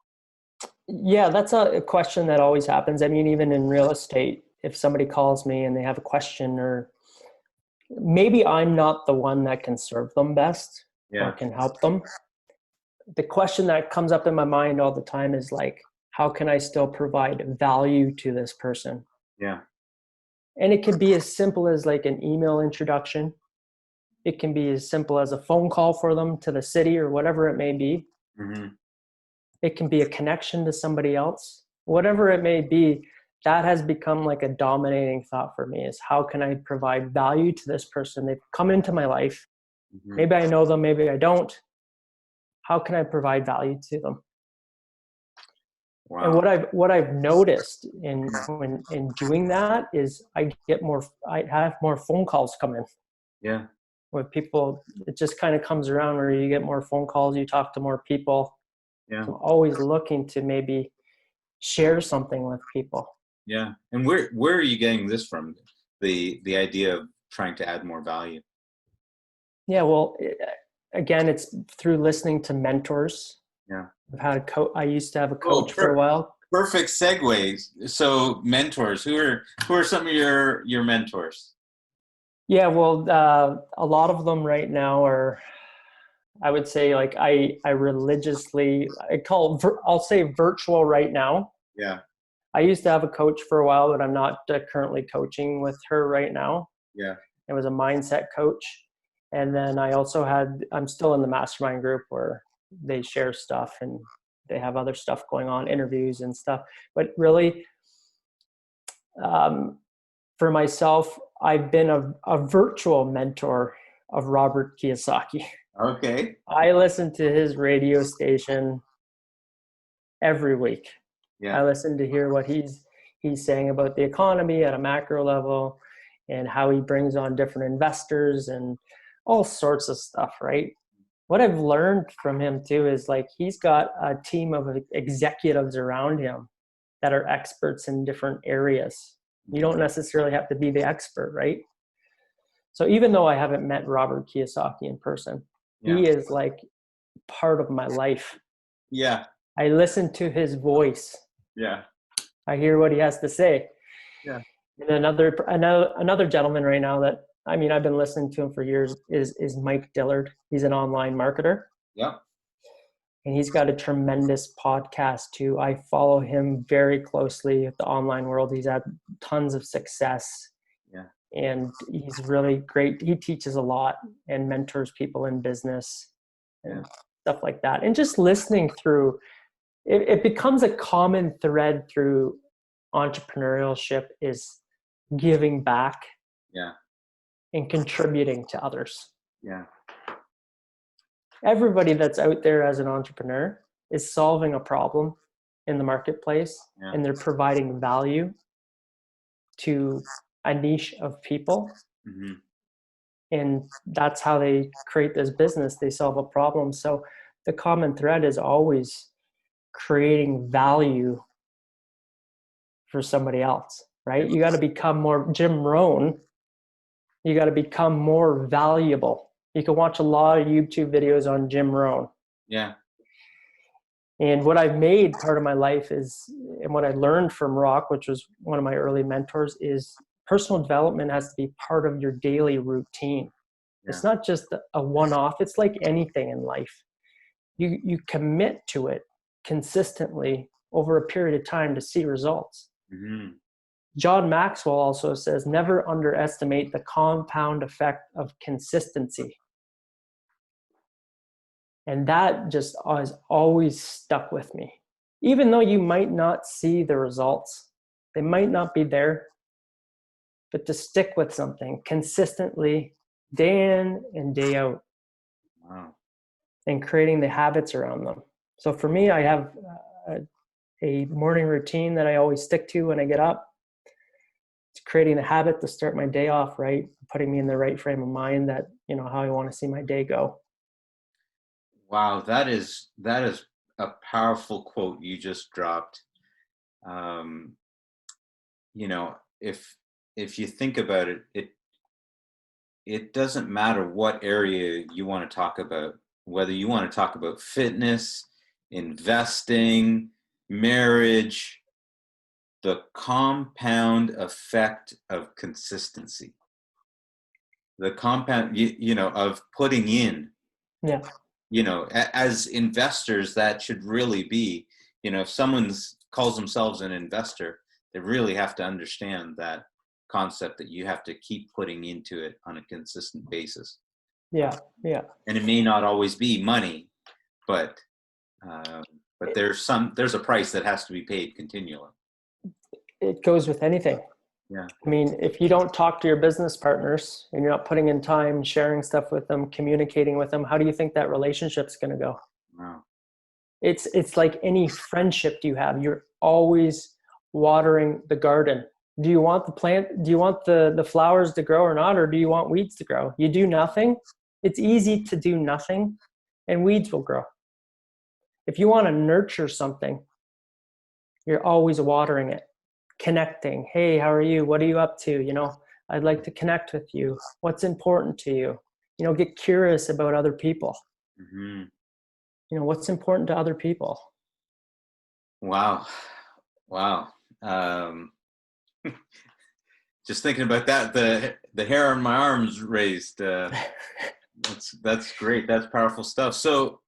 Yeah, that's a question that always happens. I mean, even in real estate, if somebody calls me and they have a question, or maybe I'm not the one that can serve them best or Yeah. can help them, the question that comes up in my mind all the time is like, how can I still provide value to this person? Yeah. And it can be as simple as like an email introduction. It can be as simple as a phone call for them to the city or whatever it may be. Hmm. It can be a connection to somebody else. Whatever it may be, that has become like a dominating thought for me, is how can I provide value to this person? They've come into my life. Hmm. Maybe I know them, maybe I don't. How can I provide value to them? And Wow. what I've noticed in doing that is I have more phone calls come in Yeah. with people. It just kind of comes around where you get more phone calls, you talk to more people. Yeah. So I'm always looking to maybe share something with people. Yeah. And where are you getting this from? The idea of trying to add more value. Yeah, well, again, it's through listening to mentors. Yeah. I've had I used to have a Oh, coach for a while. perfect segues. So mentors, who are some of your mentors? Yeah, well, a lot of them right now are, I would say, like I religiously, I'll say virtual right now. Yeah. I used to have a coach for a while, but I'm not currently coaching with her right now. Yeah. It was a mindset coach. And then I'm still in the mastermind group where they share stuff and they have other stuff going on, interviews and stuff. But really, for myself, I've been a virtual mentor of Robert Kiyosaki. Okay. I listen to his radio station every week. I Yeah. listen to hear what he's saying about the economy at a macro level, and how he brings on different investors and all sorts of stuff, right? What I've learned from him too is like he's got a team of executives around him that are experts in different areas. You don't necessarily have to be the expert, right? So even though I haven't met Robert Kiyosaki in person, Yeah. he is like part of my life. Yeah. I listen to his voice. Yeah. I hear what he has to say. Yeah. And another gentleman right now that, I mean, I've been listening to him for years is Mike Dillard. He's an online marketer, Yeah. and he's got a tremendous podcast too. I follow him very closely with the online world. He's had tons of success. Yeah. And he's really great. He teaches a lot and mentors people in business and stuff like that. And just listening through, it becomes a common thread through entrepreneurship, is giving back Yeah. and contributing to others. Yeah. Everybody that's out there as an entrepreneur is solving a problem in the marketplace, Yeah. and they're providing value to a niche of people. Mm-hmm. And that's how they create this business. They solve a problem. So the common thread is always creating value for somebody else, right? You got to become more Jim Rohn. You got to become more valuable. You can watch a lot of YouTube videos on Jim Rohn. Yeah. And what I've made part of my life is, and what I learned from Rock, which was one of my early mentors, is personal development has to be part of your daily routine. Yeah. It's not just a one-off. It's like anything in life. You commit to it consistently over a period of time to see results. Hmm. John Maxwell also says, never underestimate the compound effect of consistency. And that just has always stuck with me. Even though you might not see the results, they might not be there, but to stick with something consistently, day in and day out, Wow. and creating the habits around them. So for me, I have a morning routine that I always stick to when I get up. It's creating the habit to start my day off right, putting me in the right frame of mind that, how I want to see my day go. Wow, that is a powerful quote you just dropped. Um, you know, if you think about it, it doesn't matter what area you want to talk about, whether you want to talk about fitness, investing, marriage, the compound effect of consistency, the compound, of putting in, Yeah. as investors, that should really be, if someone calls themselves an investor, they really have to understand that concept that you have to keep putting into it on a consistent basis. Yeah. Yeah. And it may not always be money, but uh, there's a price that has to be paid continually. It goes with anything. Yeah. I mean, if you don't talk to your business partners and you're not putting in time, sharing stuff with them, communicating with them, how do you think that relationship's going to go? Wow. It's like any friendship you have. You're always watering the garden. Do you want the plant? Do you want the flowers to grow or not? Or do you want weeds to grow? You do nothing. It's easy to do nothing and weeds will grow. If you want to nurture something, you're always watering it, connecting. Hey, how are you? What are you up to? I'd like to connect with you. What's important to you? Get curious about other people. Hmm. What's important to other people. Wow. Wow. Um, just thinking about that, the hair on my arms raised. That's great. That's powerful stuff. So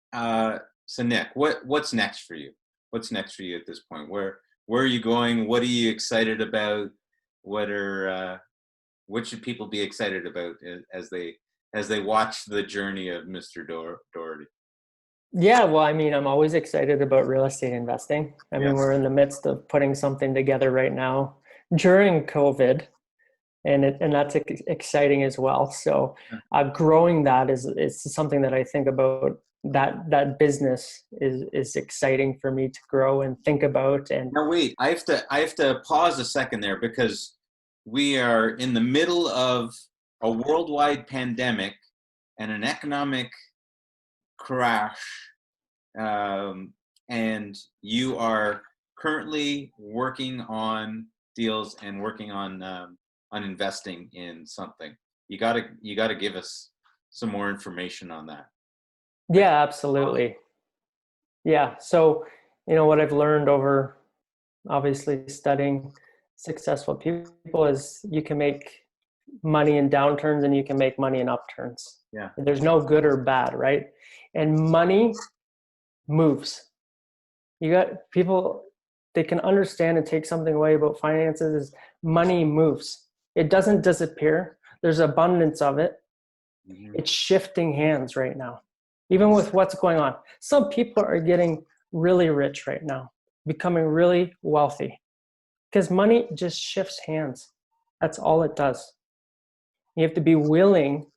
Nick, what's next for you? What's next for you at this point? Where are you going? What are you excited about? What should people be excited about as they watch the journey of Mr. Doherty? Yeah, well, I mean, I'm always excited about real estate investing. I Yeah. mean, we're in the midst of putting something together right now during COVID, and that's exciting as well. So, growing that is something that I think about. That business is exciting for me to grow and think about. And Now wait, I have to pause a second there because we are in the middle of a worldwide pandemic and an economic crash, um, and you are currently working on deals and working on investing in something. You gotta give us some more information on that. Like, yeah, absolutely. Yeah. So, what I've learned over obviously studying successful people is you can make money in downturns and you can make money in upturns. yeah. There's no good or bad, right? And money moves. You got people, they can understand and take something away about finances is money moves. It doesn't disappear. There's abundance of it. Hmm. It's shifting hands right now. Even with what's going on. Some people are getting really rich right now, becoming really wealthy because money just shifts hands. That's all it does. You have to be willing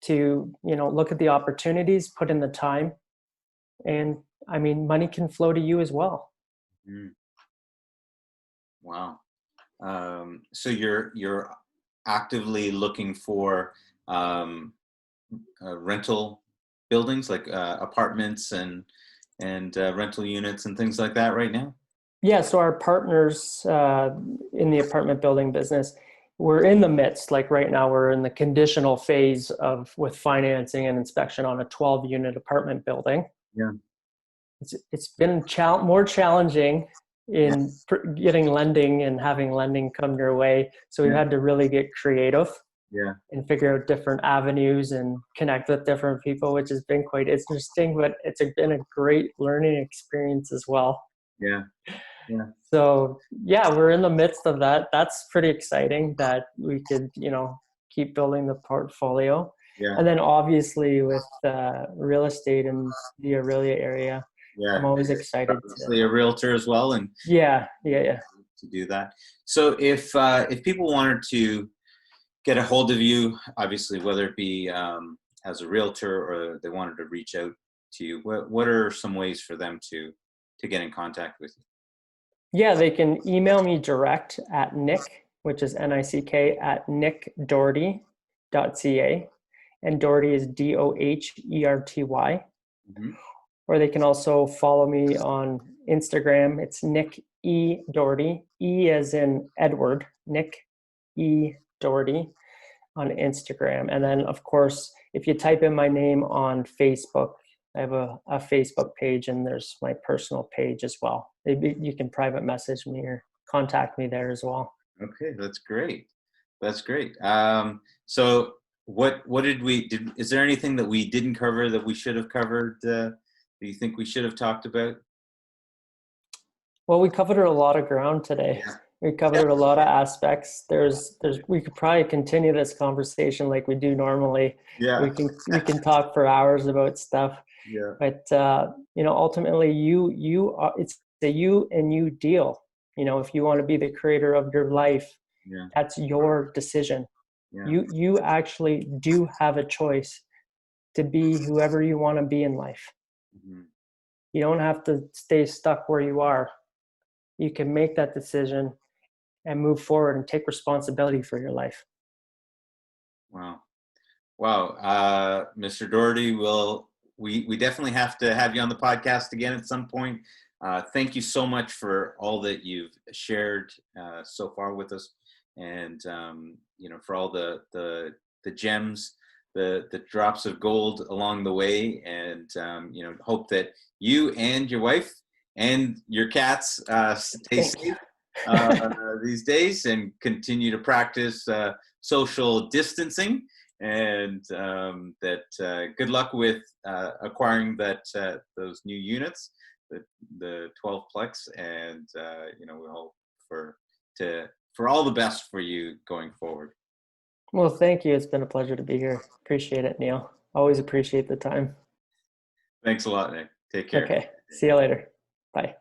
to, look at the opportunities, put in the time, and I mean, money can flow to you as well. Wow. So you're actively looking for um, rental buildings like apartments and rental units and things like that right now? Yeah, so our partners in the apartment building business, we're in the midst, like right now, we're in the conditional phase of with financing and inspection on a 12-unit apartment building. Yeah. It's been more challenging Yeah. in getting lending and having lending come your way. So we've Yeah. had to really get creative Yeah. and figure out different avenues and connect with different people, which has been quite interesting, but it's been a great learning experience as well. Yeah. Yeah. So yeah, we're in the midst of that. That's pretty exciting that we could, keep building the portfolio. Yeah. And then obviously with real estate in the Aurelia area, I'm Yeah. always excited to, Obviously a realtor as well, and yeah. to do that. So if people wanted to get a hold of you, obviously, whether it be as a realtor or they wanted to reach out to you, what are some ways for them to get in contact with you? Yeah, they can email me direct at Nick, which is NICK at nickdoherty.ca. And Doherty is Doherty. Hmm. Or they can also follow me on Instagram. It's Nick E. Doherty, E as in Edward, Nick E. Doherty on Instagram. And then, of course, if you type in my name on Facebook, I have a Facebook page, and there's my personal page as well. Maybe you can private message me or contact me there as well. Okay, that's great. That's great. So what did is there anything that we didn't cover that we should have covered? Do you think we should have talked about? Well, we covered a lot of ground today. Yeah. We Yeah. covered a lot of aspects. We could probably continue this conversation like we do normally. Yeah. We can talk for hours about stuff, Yeah. but ultimately, it's a you and you deal. If you want to be the creator of your life, Yeah. that's your decision. Yeah. You actually do have a choice to be whoever you want to be in life. Mhm. You don't have to stay stuck where you are. You can make that decision and move forward and take responsibility for your life. Wow. Wow. Mr. Doherty, we definitely have to have you on the podcast again at some point. Thank you so much for all that you've shared so far with us, and for all the gems, the drops of gold along the way, and hope that you and your wife and your cats stay Thank you. safe these days and continue to practice social distancing, and that good luck with acquiring those new units, the 12 plex, and we hope for all the best for you going forward. Well, thank you. It's been a pleasure to be here. Appreciate it, Neil. Always appreciate the time. Thanks a lot, Nick. Take care. Okay. See you later. Bye.